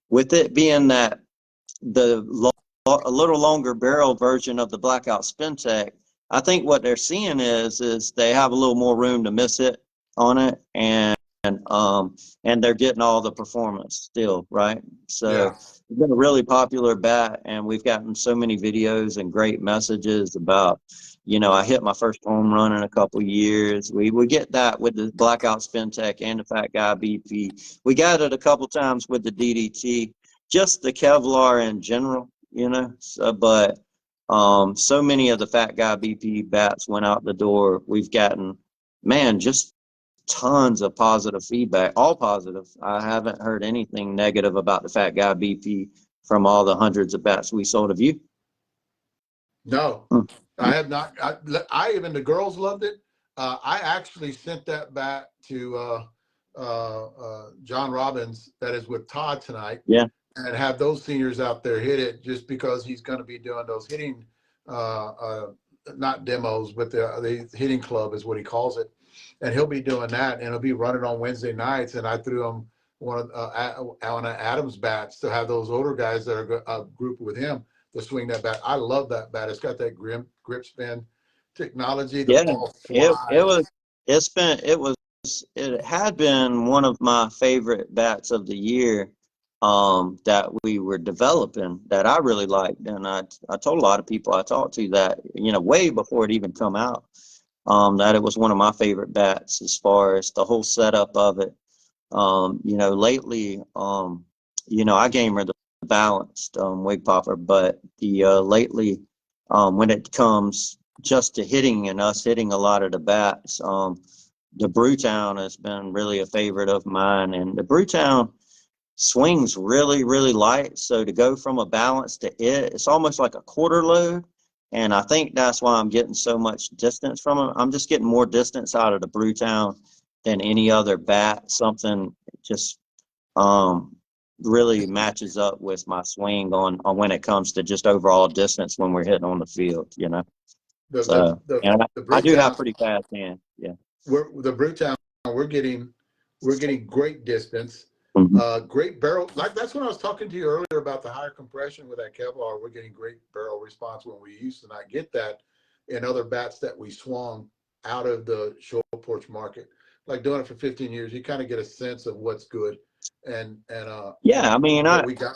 with it being that a little longer barrel version of the Blackout Spin Tech, I think what they're seeing is they have a little more room to miss it on it, and they're getting all the performance still, right? So Yeah. it's been a really popular bat, and we've gotten so many videos and great messages about, you know, I hit my first home run in a couple years. We get that with the Blackout Spin Tech and the Fat Guy BP. We got it a couple times with the DDT, just the Kevlar in general, you know. So, but so many of the Fat Guy BP bats went out the door. We've gotten, man, just tons of positive feedback, all positive. I haven't heard anything negative about the Fat Guy BP from all the hundreds of bats we sold. Have you? No, Hmm. I have not. I even the girls loved it. I actually sent that bat to John Robbins, that is with Todd tonight, Yeah. and have those seniors out there hit it just because he's going to be doing those hitting uh, uh, not demos, but the hitting club is what he calls it. And he'll be doing that, and he'll be running on Wednesday nights. And I threw him one of on an S.A.R.M.S bats to have those older guys that are grouped with him to swing that bat. I love that bat. It's got that grip spin technology. The Yeah, ball it flies. was it had been one of my favorite bats of the year that we were developing that I really liked, and I told a lot of people I talked to that, you know, way before it even come out, that it was one of my favorite bats as far as the whole setup of it. You know, lately, you know, I gamer the balanced wig popper, but the lately, when it comes just to hitting and us hitting a lot of the bats, the Brewtown has been really a favorite of mine, and the Brewtown swings really, really light. So to go from a balance to it's almost like a quarter load. And I think that's why I'm getting so much distance from it. I'm just getting more distance out of the Brewtown than any other bat. Something just um, really matches up with my swing on when it comes to just overall distance when we're hitting on the field, you know. So, and The I do have Brewtown, pretty fast hands. Yeah. the Brewtown, we're getting great distance, Mhm. great barrel. Like that's when I was talking to you earlier about the higher compression with that Kevlar. We're getting great barrel response when we used to not get that in other bats that we swung out of the show porch market. Like doing it for 15 years, you kind of get a sense of what's good, Yeah, and I mean, what we got.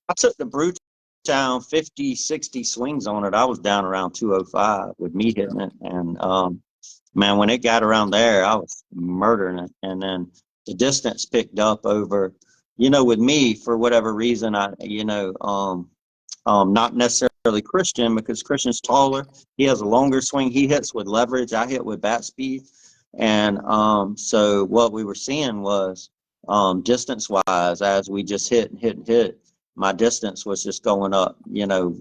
I took the Brewtown 50, 60 swings on it. I was down around 205 with me Yeah, hitting it. And man, when it got around there, I was murdering it. And then the distance picked up over, you know, with me for whatever reason, not necessarily Christian because Christian's taller. He has a longer swing. He hits with leverage. I hit with bat speed. And so what we were seeing was distance wise, as we just hit and hit and hit, my distance was just going up, you know,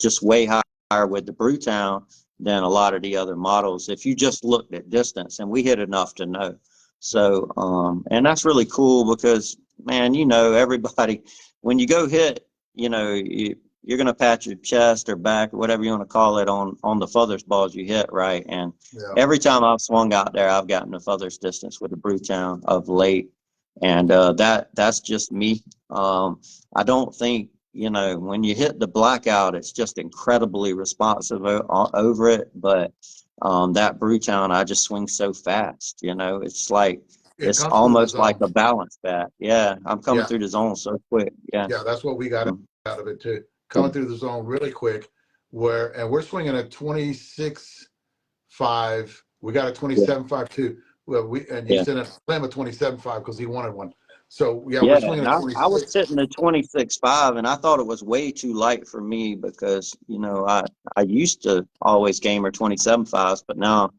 just way higher with the Brewtown than a lot of the other models. If you just looked at distance, and we hit enough to know. So, and that's really cool because, man, you know, everybody, when you go hit, you know, you're going to pat your chest or back or whatever you want to call it on the furthest balls you hit, right? And yeah. every time I've swung out there, I've gotten the furthest distance with the Brewtown of late. And that's just me. I don't think, you know, when you hit the blackout, it's just incredibly responsive over it. But that Brewtown, I just swing so fast, you know, it's like, It it's comes through the almost like zone. a balance bat. Yeah, I'm coming Yeah, through the zone so quick. Yeah. yeah. That's what we got Mm. out of it too. Coming through the zone really quick, and we're swinging a 26.5. We got a Yeah. 27.5 too. Well, and you Yeah. sent us a 27.5 because he wanted one. So yeah, we're Yeah, swinging and a I was 26. sitting at 26.5, and I thought it was way too light for me because, you know, I used to always gamer 27.5s, but now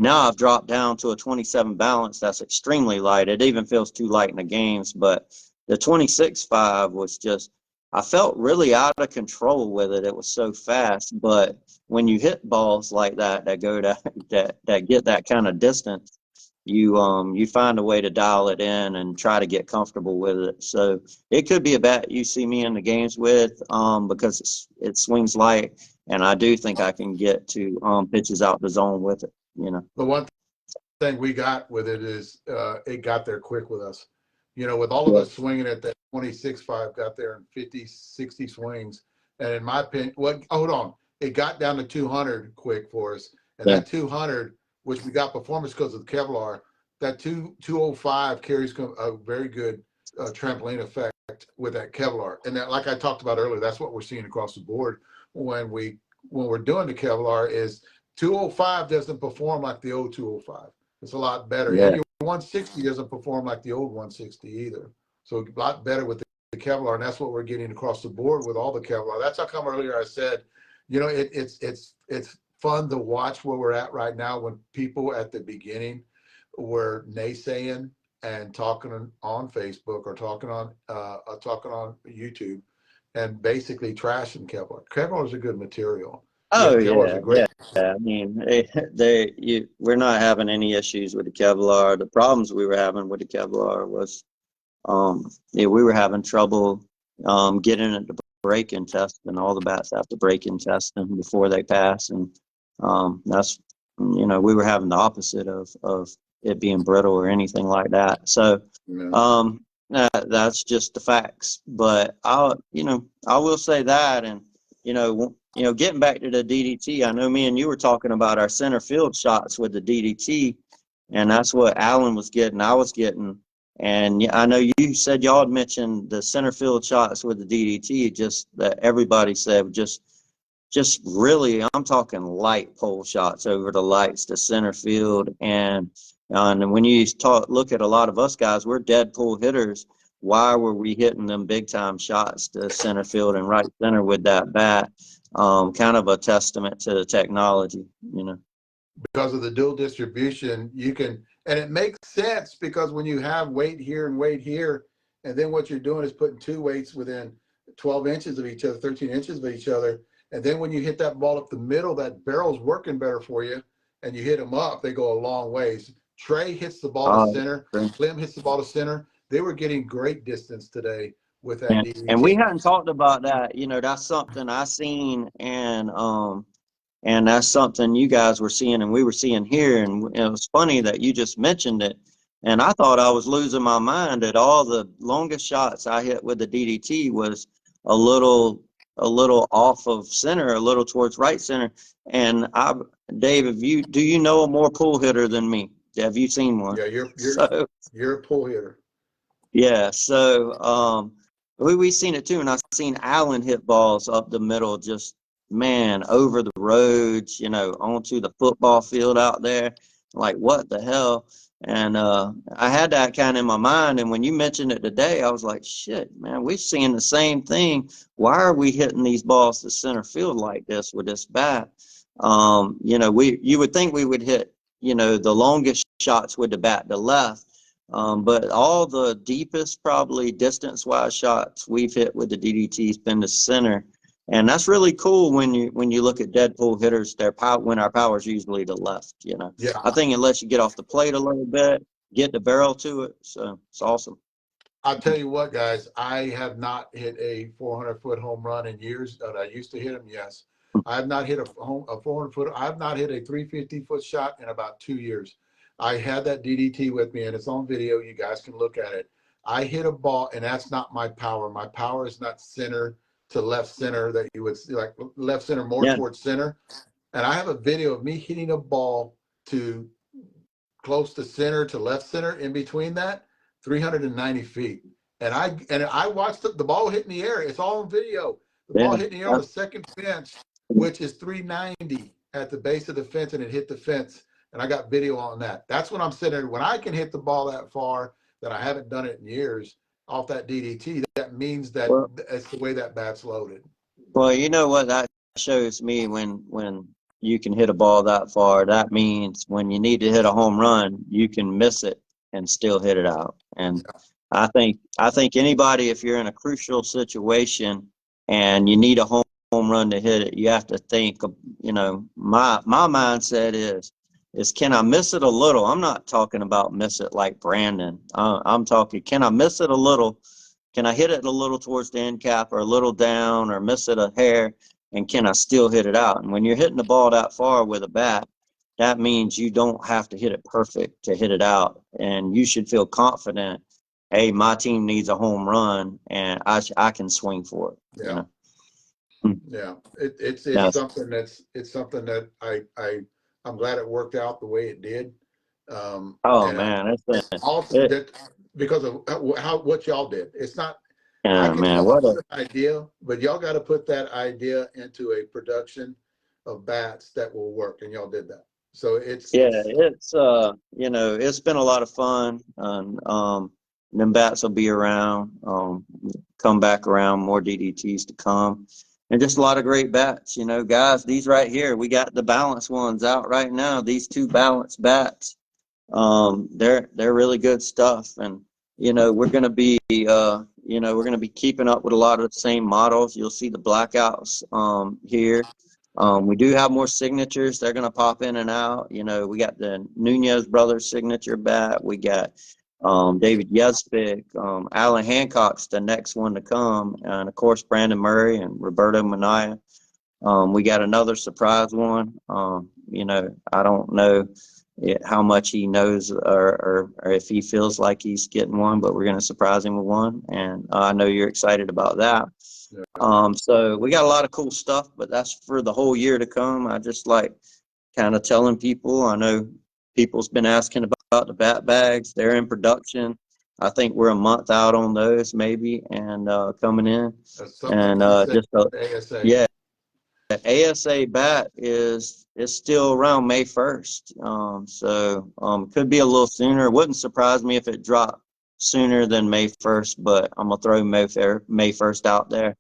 I've dropped down to a 27 balance. That's extremely light. It even feels too light in the games, but the 26.5 was just, I felt really out of control with it. It was so fast, but when you hit balls like that go that get that kind of distance, you find a way to dial it in and try to get comfortable with it. So it could be a bat you see me in the games with because it swings light, and I do think I can get to pitches out the zone with it. You know. The one thing we got with it is it got there quick with us. You know, with all of Yeah. us swinging at that 26.5, got there in 50, 60 swings. And in my opinion, hold on, it got down to 200 quick for us. And Yeah. that 200, which we got performance because of the Kevlar, that 205 carries a very good trampoline effect with that Kevlar. And that, like I talked about earlier, that's what we're seeing across the board when we're doing the Kevlar is 205 doesn't perform like the old 205. It's a lot better. And Yeah. your 160 doesn't perform like the old 160 either. So a lot better with the Kevlar, and that's what we're getting across the board with all the Kevlar. That's how come earlier I said, you know, it's fun to watch where we're at right now when people at the beginning were naysaying and talking on Facebook or talking on YouTube and basically trashing Kevlar. Kevlar is a good material. Yeah, Oh Kevlar is yeah, a great. yeah. I mean, we're not having any issues with the Kevlar. The problems we were having with the Kevlar was, yeah, we were having trouble getting it to break in test, and all the bats have to break in test them before they pass, and That's, we were having the opposite of it being brittle or anything like that. So, Yeah. that's just the facts. But I will say that, and getting back to the DDT, I know me and you were talking about our center field shots with the DDT, and that's what Alan was getting, I was getting, and I know you said y'all had mentioned the center field shots with the DDT, just that everybody said just really, I'm talking light pole shots over the lights to center field. And when you look at a lot of us guys, we're dead pull hitters. Why were we hitting them big time shots to center field and right center with that bat? Kind of a testament to the technology. Because of the dual distribution, you can, and it makes sense because when you have weight here and weight here, and then what you're doing is putting two weights within 12 inches of each other, 13 inches of each other. And then when you hit that ball up the middle, that barrel's working better for you, and you hit them up, they go a long ways. Trey hits the ball to center. Clem hits the ball to center. They were getting great distance today with that And we DDT. hadn't talked about that. That's something I seen, and that's something you guys were seeing and we were seeing here. And it was funny that you just mentioned it. And I thought I was losing my mind that all the longest shots I hit with the DDT was a little off of center, a little towards right center. And Dave, do you know a more pull hitter than me? Have you seen one? Yeah, So you're a pull hitter. yeah, so we seen it too, and I seen Allen hit balls up the middle, just man, over the roads, onto the football field out there. Like what the hell? And I had that kind of in my mind, and when you mentioned it today, I was like, shit, man, we're seeing the same thing. Why are we hitting these balls to center field like this with this bat? You would think we would hit, the longest shots with the bat to left. But all the deepest, probably distance-wise shots we've hit with the DDT has been the center, and that's really cool when you look at dead pull hitters. Their power, when our power is usually the left. Yeah, I think unless you get off the plate a little bit, get the barrel to it, so it's awesome. I'll tell you what, guys, I have not hit a 400-foot home run in years. That I used to hit them, yes. I have not hit a 400-foot. I have not hit a 350-foot shot in about 2 years. I had that DDT with me, and it's on video. You guys can look at it. I hit a ball, and that's not my power. My power is not center to left center that you would see, like left center more Yeah, towards center. And I have a video of me hitting a ball to close to center to left center in between that 390 feet. And I watched the ball hit in the air. It's all on video. The ball yeah, hit in the air on the second fence, which is 390 at the base of the fence, and it hit the fence. And I got video on that. That's when I'm sitting there. When I can hit the ball that far, that I haven't done it in years, off that DDT, that means that well, it's the way that bat's loaded. well, you know what that shows me when you can hit a ball that far. That means when you need to hit a home run, you can miss it and still hit it out. And I think anybody, if you're in a crucial situation and you need a home run to hit it, you have to think. My mindset is can I miss it a little? I'm not talking about miss it like Brandon. I'm talking, can I miss it a little? Can I hit it a little towards the end cap or a little down or miss it a hair? And can I still hit it out? And when you're hitting the ball that far with a bat, that means you don't have to hit it perfect to hit it out. And you should feel confident, hey, my team needs a home run and I can swing for it. Yeah. Yeah, it's Yes. something that I'm glad it worked out the way it did. Oh And man, it's awesome it, that because of how what y'all did. It's not, I yeah, can man, come up what with a an idea, but y'all got to put that idea into a production of bats that will work, and y'all did that. So yeah, it's it's been a lot of fun, and them bats will be around, come back around, more DDTs to come, and just a lot of great bats. Guys, these right here, we got the balanced ones out right now. These two balanced bats, they're really good stuff, and we're gonna be keeping up with a lot of the same models. You'll see the blackouts here. We do have more signatures. They're going to pop in and out. We got the Nunez brothers signature bat. We got David Yespik, Alan Hancock's the next one to come, and of course Brandon Murray and Roberto Minaya. We got another surprise one. I don't know how much he knows or if he feels like he's getting one, but we're going to surprise him with one. And I know you're excited about that. So we got a lot of cool stuff, but that's for the whole year to come. I just like kind of telling people. I know people's been asking about the bat bags. They're in production. I think we're a month out on those maybe, and coming in. And ASA. yeah, the ASA bat is still around May 1st. Could be a little sooner. It wouldn't surprise me if it dropped sooner than May 1st, but I'm gonna throw May 1st out there.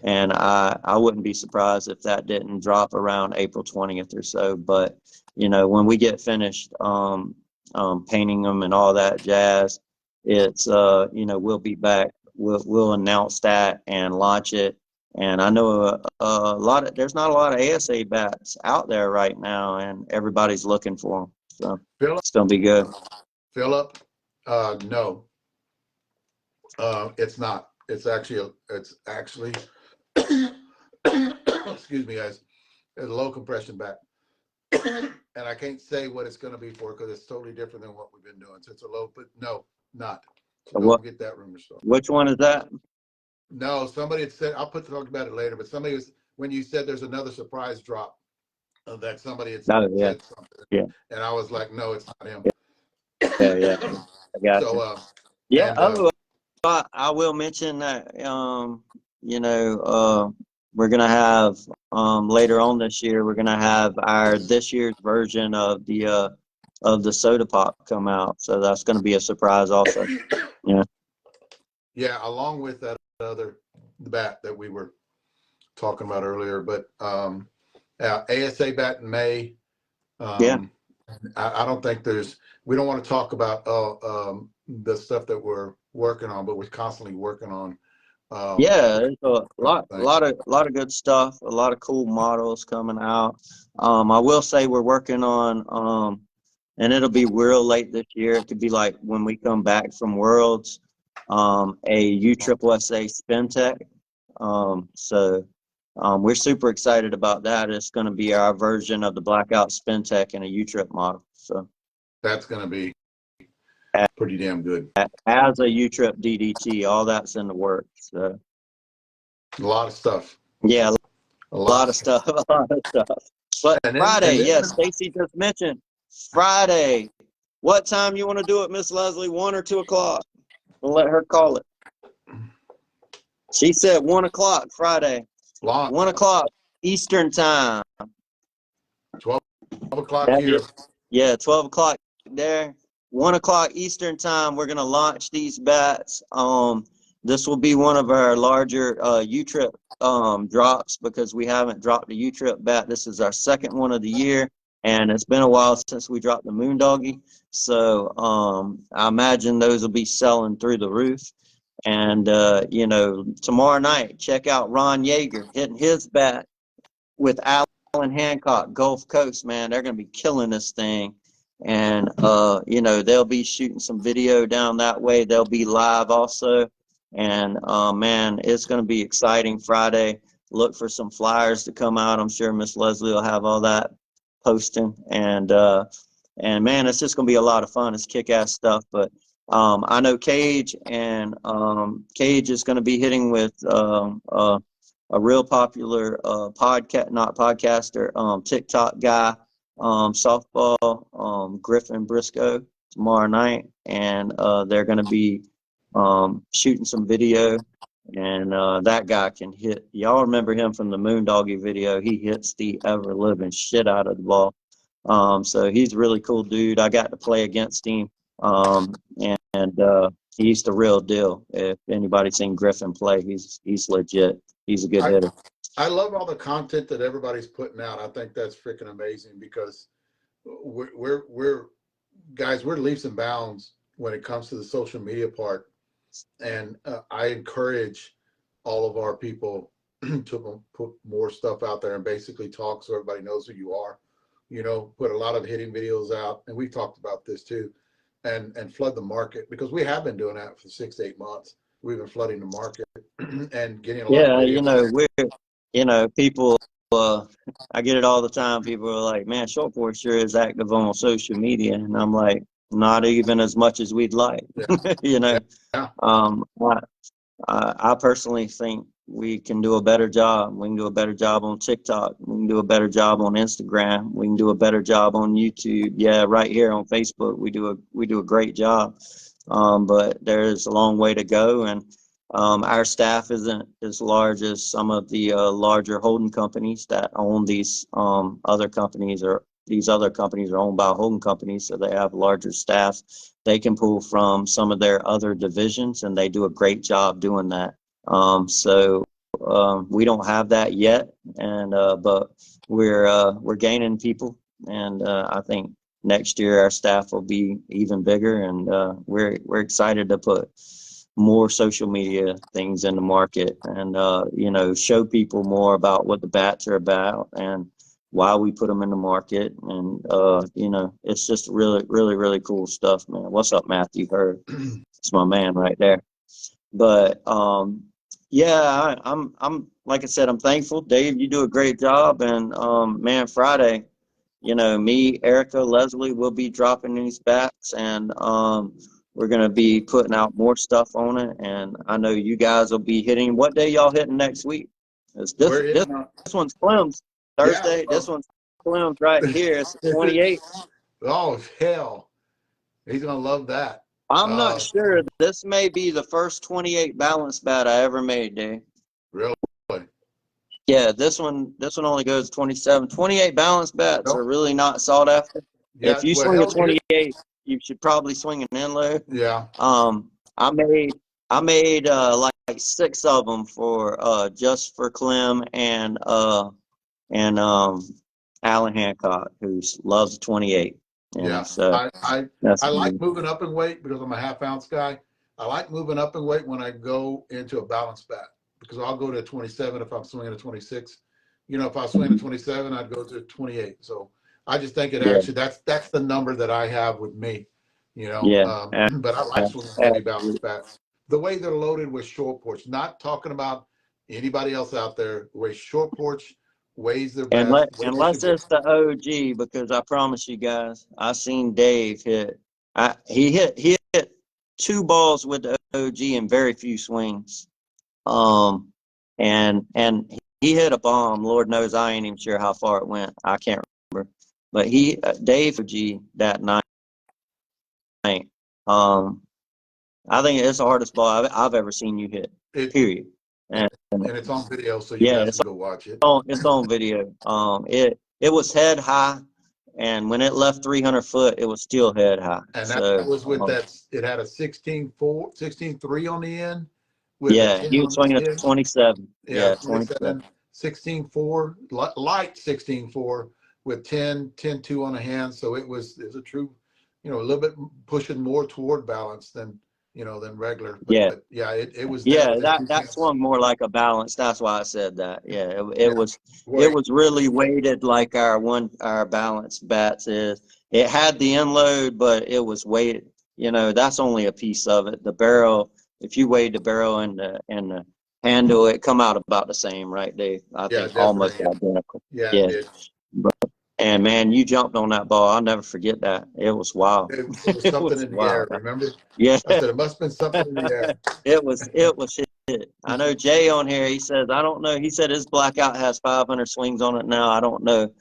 And I wouldn't be surprised if that didn't drop around April 20th or so. But, when we get finished painting them and all that jazz, it's, we'll be back. We'll announce that and launch it. And I know there's not a lot of ASA bats out there right now, and everybody's looking for them. So it's going to be good. Philip, no, it's not. It's actually excuse me, guys, it's a low compression bat. And I can't say what it's going to be for because it's totally different than what we've been doing. So it's a low, but no, not. So don't get that rumor started. Which one is that? No, somebody had said, I'll talk about it later, but somebody was, when you said there's another surprise drop, that somebody had said something. Yeah. And I was like, no, it's not him. Yeah. I got so, you. I will mention that, we're going to have, later on this year, we're going to have this year's version of the soda pop come out. So that's going to be a surprise also. Yeah. Yeah. Along with that other bat that we were talking about earlier, but, ASA bat in May. I don't think we don't want to talk about the stuff that we're working on, but we're constantly working on. There's a lot of good stuff, a lot of cool models coming out. I will say we're working on, and it'll be real late this year. It could be like when we come back from Worlds, a USSSA Spin Tech. We're super excited about that. It's going to be our version of the Blackout Spin Tech and a U-Trip model. So that's going to be pretty damn good. As a U-Trip DDT, all that's in the works. So. A lot of stuff. Yeah, a lot of stuff. But Friday, yes, Stacy just mentioned Friday. What time you want to do it, Miss Leslie? 1 or 2 o'clock? We'll let her call it. She said 1 o'clock Friday. 1 o'clock Eastern time. 12 o'clock here. Yeah, 12 o'clock there. 1 o'clock Eastern time. We're gonna launch these bats. This will be one of our larger U-Trip drops because we haven't dropped a U-Trip bat. This is our second one of the year, and it's been a while since we dropped the Moondoggie. So I imagine those will be selling through the roof. And tomorrow night, check out Ron Yeager hitting his bat with Alan Hancock, Gulf Coast, man. They're gonna be killing this thing. And they'll be shooting some video down that way. They'll be live also. And man, it's going to be exciting Friday. Look for some flyers to come out. I'm sure Miss Leslie will have all that posting. And man, it's just going to be a lot of fun. It's kick-ass stuff. But I know Cage, and Cage is going to be hitting with a real popular TikTok guy, softball, Griffin Briscoe, tomorrow night. And they're going to be shooting some video, and that guy can hit. Y'all remember him from the Moondoggie video. He hits the ever living shit out of the ball. So he's a really cool dude. I got to play against him, and he's the real deal. If anybody's seen Griffin play, he's legit. He's a good hitter. I love all the content that everybody's putting out. I think that's freaking amazing because we're guys, we're leaps and bounds when it comes to the social media part. And I encourage all of our people to put more stuff out there and basically talk so everybody knows who you are. Put a lot of hitting videos out, and we've talked about this too, and flood the market, because we have been doing that for 6 to 8 months. We've been flooding the market and getting a lot of videos. People I get it all the time. People are like, man, Short Porch sure is active on social media. And I'm like, not even as much as we'd like, Yeah. you know. Yeah. Um, I personally think we can do a better job. We can do a better job on TikTok. We can do a better job on Instagram. We can do a better job on YouTube. Yeah, right here on Facebook, we do a great job. But there's a long way to go, and our staff isn't as large as some of the larger holding companies that own these other companies, or these other companies are owned by holding companies, so they have larger staffs. They can pull from some of their other divisions, and they do a great job doing that. We don't have that yet, and but we're gaining people, and I think next year our staff will be even bigger, and we're excited to put more social media things in the market, and show people more about what the bats are about and why we put them in the market. And it's just really, really, really cool stuff, man. What's up, Matthew Hurd? It's my man right there. But yeah, I'm like I said, I'm thankful. Dave, you do a great job. And man, Friday, me, Erica, Leslie will be dropping these bats, and we're gonna be putting out more stuff on it. And I know you guys will be hitting. What day y'all hitting next week? This We're this hitting on, this one's Clem's yeah. Thursday. This one's Clem's right here. It's 28. Oh, hell. He's going to love that. I'm not sure. This may be the first 28 balance bat I ever made, Dave. Really? Yeah, this one only goes 27. 28 balance bats are Nope. really not sought after. Yeah. If you Well, swing a hell, 28, you should probably swing an inload. yeah. I made like 6 of them for just for Clem and Alan Hancock, who loves 28. Yeah. So that's I like moving up in weight because I'm a half ounce guy. I like moving up in weight when I go into a balance bat, because I'll go to 27 if I'm swinging a 26. If I swing a 27, I'd go to 28. So I just think it yeah, actually, that's the number that I have with me, yeah, but I like swinging heavy balance bats. The way they're loaded with Short Porch, not talking about anybody else out there, the way Short Porch weighs their bats, the way they should unless go. it's the OG, because I promise you guys, I seen Dave hit. He hit 2 balls with the OG in very few swings. Um, and he hit a bomb. Lord knows I ain't even sure how far it went. I can't remember. But Dave OG that night. Um, I think it's the hardest ball I've ever seen you hit. It, Period. And and it's on video, so you yeah, guys it's can go watch it. on video. It was head high, and when it left 300 foot, it was still head high. And that So was with that. It had a 16.4, 16.3 on the end, with a yeah, 10 he was on the swinging a tip. 27. Yeah, Yeah, 27. 27, 16.4, light 16.4 with 10.2 on the hand. So it was a true, a little bit pushing more toward balance than regular. But Yeah. yeah, it was there Yeah, within that 2 that tenths. swung more like a balance. That's why I said that. Yeah, it Yeah, was it boy. was really weighted like our balance bats is. It had the inload, but it was weighted. That's only a piece of it. The barrel, if you weighed the barrel and the handle, it come out about the same, right, Dave? I Yeah, think almost definitely. identical. Yeah, it Yeah. did. And man, you jumped on that ball. I'll never forget that. It was wild. It was It something was in the wild. air. Remember? Yeah. I said it must have been something in the air. It was hit. I know Jay on here. He says I don't know. He said his blackout has 500 swings on it now. I don't know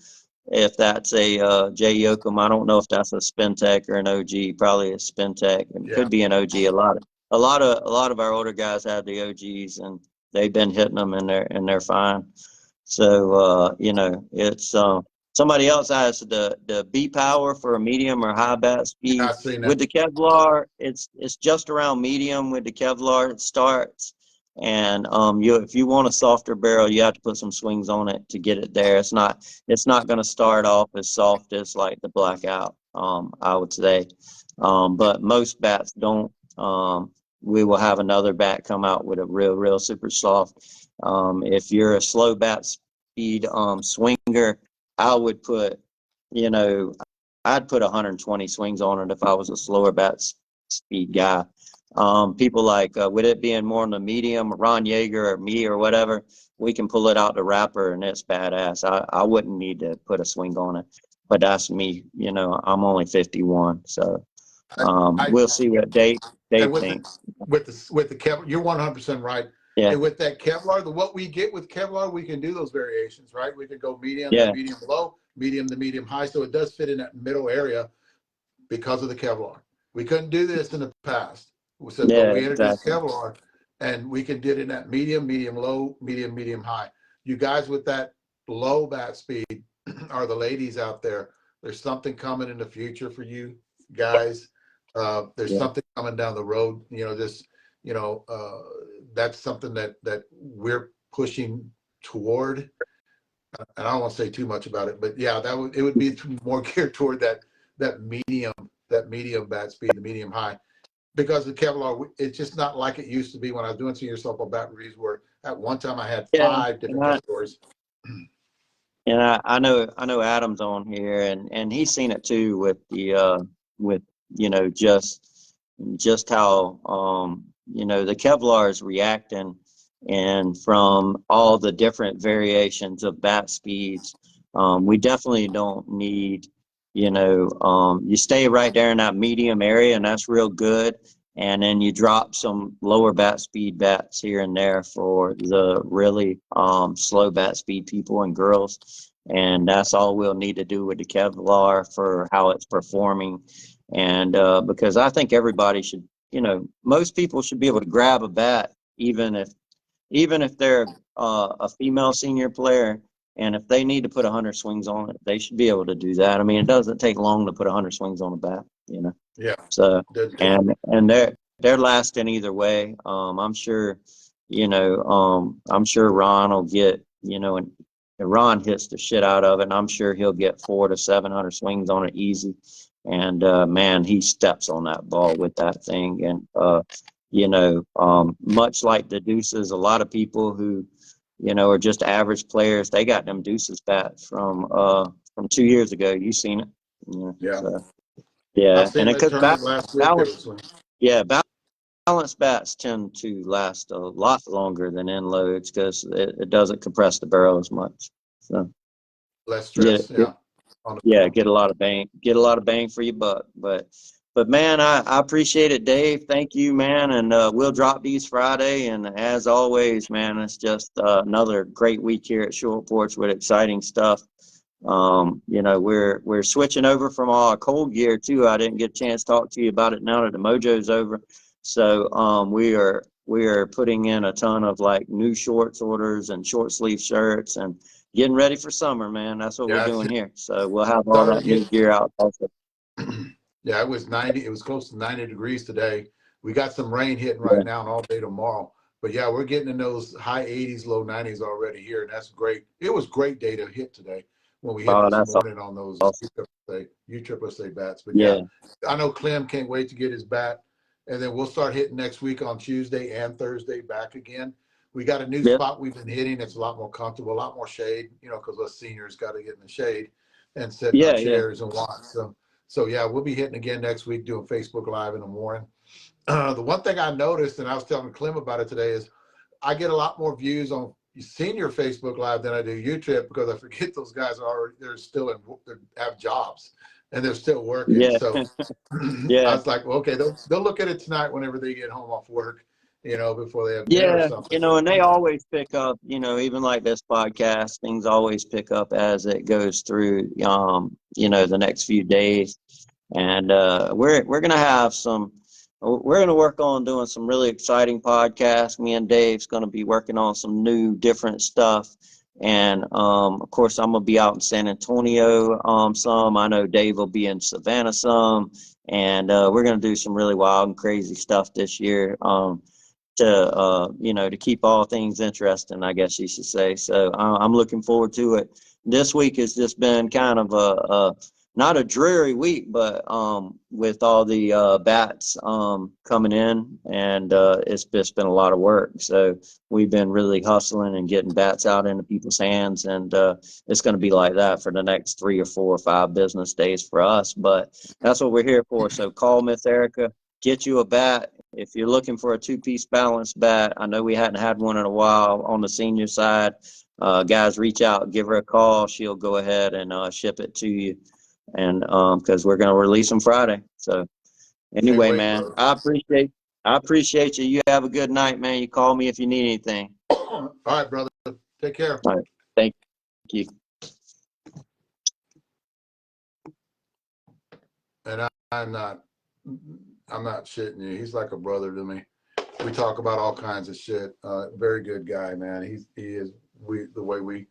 if that's a Jay Yoakum. I don't know if that's a Spin Tech or an OG. Probably a Spin Tech, and Yeah. could be an OG. A lot of our older guys have the OGs, and they've been hitting them, and they're fine. So it's somebody else has the B power for a medium or high bat speed. I've seen With that. the Kevlar, it's just around medium. With the Kevlar, it starts, and if you want a softer barrel, you have to put some swings on it to get it there. It's not going to start off as soft as like the blackout. I would say, but most bats don't. We will have another bat come out with a real super soft. If you're a slow bat speed swinger, I would put, I'd put 120 swings on it if I was a slower bat speed guy. people like, with it being more on the medium, Ron Yeager or me or whatever, we can pull it out the wrapper and it's badass. I wouldn't need to put a swing on it, but that's me. You know, I'm only 51, so I, we'll see what Dave and thinks. with the Kevlar, you're 100% right. Yeah, And with that Kevlar, what we get with Kevlar, we can do those variations, right? We can go medium to yeah, medium low, medium to medium high. So it does fit in that middle area because of the Kevlar. We couldn't do this in the past. So, but yeah, we introduced exactly. Kevlar, and we can do it in that medium, medium low, medium high. You guys with that low bat speed are the ladies out there. There's something coming in the future for you guys. There's Yeah, something coming down the road. You know, that's something that we're pushing toward. And I don't want to say too much about it, but yeah, it would be more geared toward that medium bat speed, the medium high, because the Kevlar, it's just not like it used to be when I was doing senior softball bat reviews, where at one time I had yeah. 5 different categories. And I know Adam's on here, and he's seen it too with with you know just how the Kevlar is reacting, and from all the different variations of bat speeds, we definitely don't need you stay right there in that medium area, and that's real good. And then you drop some lower bat speed bats here and there for the really slow bat speed people and girls. And that's all we'll need to do with the Kevlar for how it's performing. And because I think everybody should, most people should be able to grab a bat, even if they're a female senior player, and if they need to put 100 swings on it, they should be able to do that. I mean, it doesn't take long to put 100 swings on a bat. Yeah, So, that, and they're lasting either way. I'm sure, I'm sure Ron will get, and Ron hits the shit out of it, and I'm sure he'll get 400 to 700 swings on it easy. And man, he steps on that ball with that thing. And much like the Deuces, a lot of people who, are just average players, they got them Deuces bats from 2 years ago. You seen it? yeah. So, I yeah, seen and them it at could tournament last week. They were balance. swinging. Yeah, balance bats tend to last a lot longer than end loads because it doesn't compress the barrel as much. So Less get stress, it, yeah, on the yeah, barrel. get a lot of bang for your buck. But man, I appreciate it, Dave. Thank you, man. And we'll drop these Friday. And as always, man, it's just another great week here at Short Porch with exciting stuff. We're switching over from our cold gear too. I didn't get a chance to talk to you about it now that the mojo's over. So we are putting in a ton of like new shorts orders and short sleeve shirts and getting ready for summer, man. That's what we're Yeah, doing it's here. So we'll have all starting that to new get. gear out also. Yeah, it was 90. It was close to 90 degrees today. We got some rain hitting right Yeah. now and all day tomorrow. But yeah, we're getting in those high 80s, low 90s already here, and that's great. It was great day to hit today when we hit Oh, this that's morning on those awesome. USSSA bats. But yeah, Yeah. I know Clem can't wait to get his bat, and then we'll start hitting next week on Tuesday and Thursday back again. We got a new Yeah. spot we've been hitting. It's a lot more comfortable, a lot more shade, because us seniors got to get in the shade and sit in our Yeah. Yeah. chairs and watch. So yeah, we'll be hitting again next week doing Facebook Live in the morning. The one thing I noticed, and I was telling Clem about it today, is I get a lot more views on senior Facebook Live than I do YouTube because I forget those guys they're still they have jobs and they're still working. Yeah. So I Yeah. was like, well, okay, they'll look at it tonight whenever they get home off work, before they have dinner or Yeah, something. and they always pick up, even like this podcast, things always pick up as it goes through, the next few days. And we're gonna have we're gonna work on doing some really exciting podcasts. Me and Dave's gonna be working on some new, different stuff. And of course, I'm gonna be out in San Antonio some. I know Dave will be in Savannah some, and we're gonna do some really wild and crazy stuff this year. To keep all things interesting, I guess you should say. So I'm looking forward to it. This week has just been kind of a not a dreary week, but with all the bats coming in, and it's just been a lot of work. So we've been really hustling and getting bats out into people's hands, and it's going to be like that for the next 3 or 4 or 5 business days for us. But that's what we're here for. So call Miss Erica, get you a bat, if you're looking for a two-piece balanced bat, I know we hadn't had one in a while on the senior side. Guys, reach out, give her a call. She'll go ahead and ship it to you, and because we're going to release them Friday. So anyway, wait, man, brother. I appreciate you. You have a good night, man. You call me if you need anything. All right, brother. Take care. All right. Thank you. And I'm not shitting you. He's like a brother to me. We talk about all kinds of shit. Very good guy, man. The way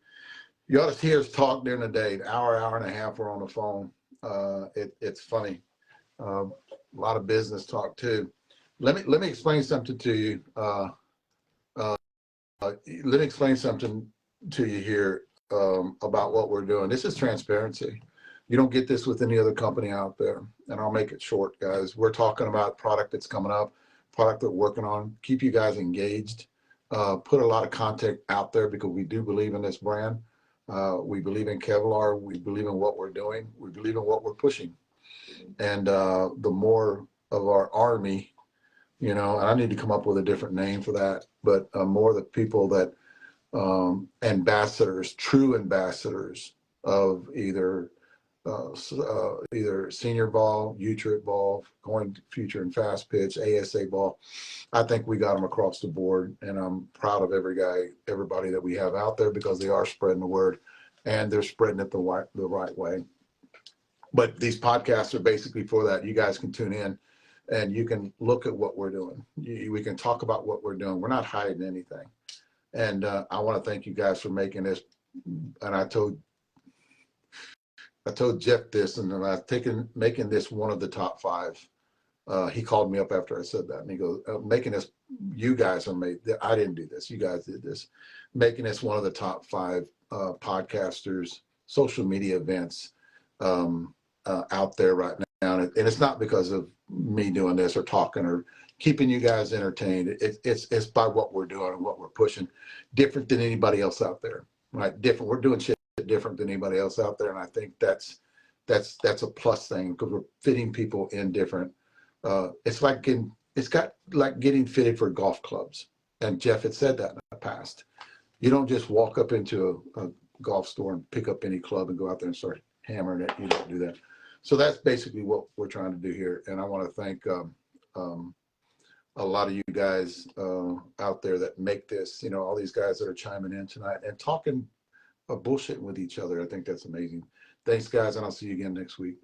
you ought to hear us talk during the day. An hour and a half, we're on the phone. It's funny. A lot of business talk too. Let me explain something to you. Let me explain something to you here about what we're doing. This is transparency. You don't get this with any other company out there. And I'll make it short, guys. We're talking about product that's coming up, product that we're working on. Keep you guys engaged. Put a lot of content out there because we do believe in this brand. We believe in Kevlar. We believe in what we're doing. We believe in what we're pushing. And the more of our army, and I need to come up with a different name for that, but more the people that ambassadors, true ambassadors of either senior ball, U-Trip ball, going to future and fast pitch, ASA ball. I think we got them across the board, and I'm proud of everybody that we have out there because they are spreading the word, and they're spreading it the right way. But these podcasts are basically for that. You guys can tune in, and you can look at what we're doing. We can talk about what we're doing. We're not hiding anything. And I want to thank you guys for making this. And I told Jeff this, and I'm making this one of the top 5. He called me up after I said that, and he goes, making this, you guys are made, I didn't do this, you guys did this, making this one of the top 5 podcasters, social media events out there right now. And it's not because of me doing this or talking or keeping you guys entertained. It's by what we're doing and what we're pushing, different than anybody else out there, right? Different. We're doing shit different than anybody else out there, and I think that's a plus thing because we're fitting people in different. It's like getting fitted for golf clubs. And Jeff had said that in the past. You don't just walk up into a golf store and pick up any club and go out there and start hammering it. You don't do that. So that's basically what we're trying to do here. And I want to thank a lot of you guys out there that make this, all these guys that are chiming in tonight and talking bullshit with each other. I think that's amazing. Thanks, guys, and I'll see you again next week.